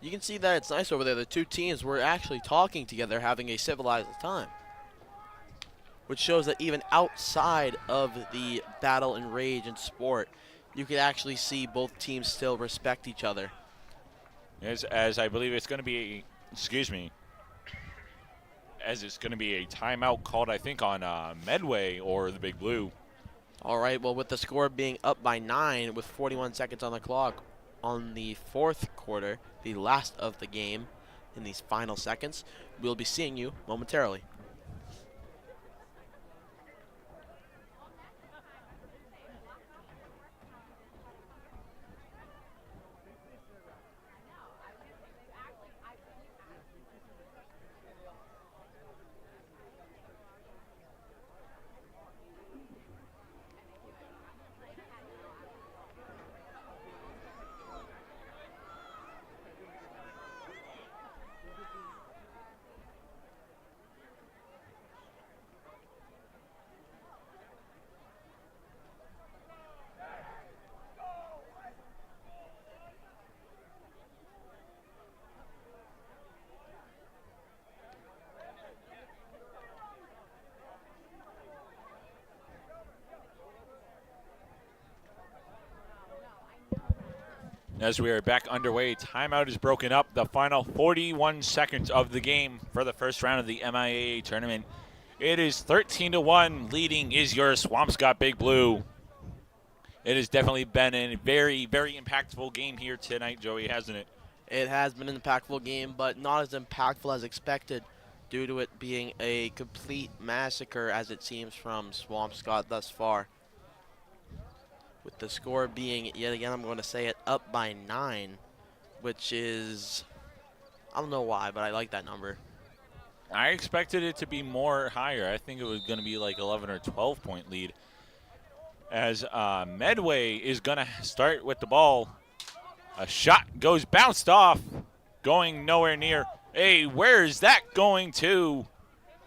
You can see that it's nice over there. The two teams were actually talking together, having a civilized time, which shows that even outside of the battle and rage and sport, you could actually see both teams still respect each other. As I believe it's going to be, as it's going to be a timeout called, I think, on Medway or the Big Blue. All right, well, with the score being up by 9 with 41 seconds on the clock on the fourth quarter, the last of the game in these final seconds, we'll be seeing you momentarily. As we are back underway, timeout is broken up. The final 41 seconds of the game for the first round of the MIAA tournament. It is 13-1. Leading is your Swampscott Big Blue. It has definitely been a very, very impactful game here tonight, Joey, hasn't it? It has been an impactful game, but not as impactful as expected due to it being a complete massacre as it seems from Swampscott thus far. With the score being, yet again, I'm going to say it, up by 9, which is, I don't know why, but I like that number. I expected it to be more higher. I think it was going to be like 11 or 12 point lead. As Medway is going to start with the ball. A shot goes bounced off, going nowhere near. Hey, where is that going to?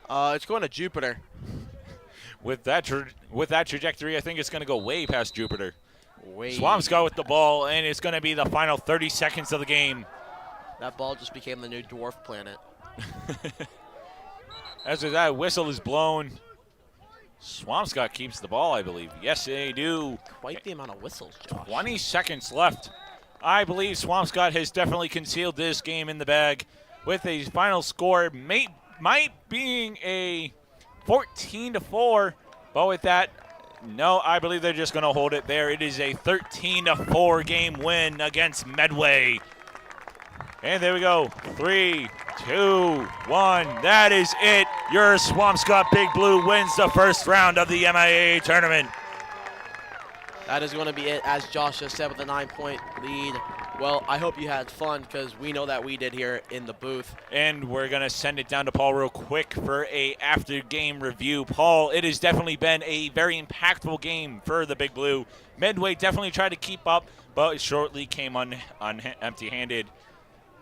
It's going to Jupiter. With that trajectory, I think it's going to go way past Jupiter. Way Swampscott with the ball, and it's going to be the final 30 seconds of the game. That ball just became the new dwarf planet. As that whistle is blown, Swampscott keeps the ball, I believe. Yes, they do. Quite the amount of whistles, Josh. 20 seconds left. I believe Swampscott has definitely concealed this game in the bag with a final score might being a 14-4. But with that, no, I believe they're just going to hold it there. It is a 13-4 game win against Medway. And there we go. 3, 2, 1. That is it. Your Swampscott Big Blue wins the first round of the MIAA tournament. That is going to be it, as Josh just said, with a 9-point lead. Well, I hope you had fun, because we know that we did here in the booth. And we're going to send it down to Paul real quick for a after-game review. Paul, it has definitely been a very impactful game for the Big Blue. Medway definitely tried to keep up, but shortly came empty-handed.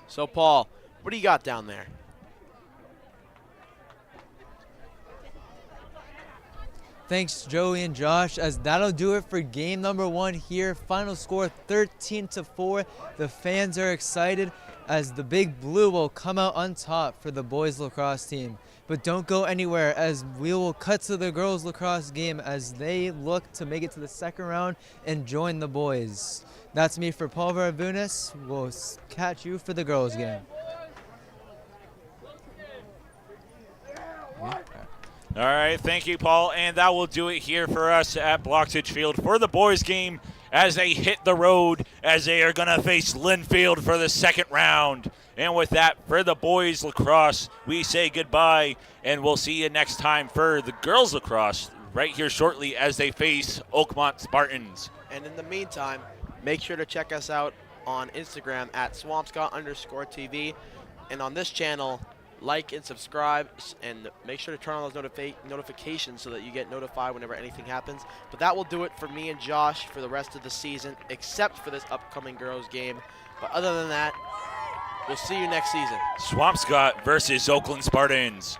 So, Paul, what do you got down there? Thanks, Joey and Josh, as that'll do it for game number 1 here. Final score 13-4. The fans are excited as the Big Blue will come out on top for the boys lacrosse team. But don't go anywhere, as we will cut to the girls lacrosse game as they look to make it to the second round and join the boys. That's me for Paul Varavunas. We'll catch you for the girls game. All right, thank you, Paul. And that will do it here for us at Bloxage Field for the boys game as they hit the road, as they are going to face Linfield for the second round. And with that, for the boys lacrosse, we say goodbye, and we'll see you next time for the girls lacrosse right here shortly as they face Oakmont Spartans. And in the meantime, make sure to check us out on Instagram at Swampscott_TV, and on this channel, like and subscribe, and make sure to turn on those notifications so that you get notified whenever anything happens. But that will do it for me and Josh for the rest of the season, except for this upcoming girls game. But other than that, we'll see you next season. Swampscott versus Oakland Spartans.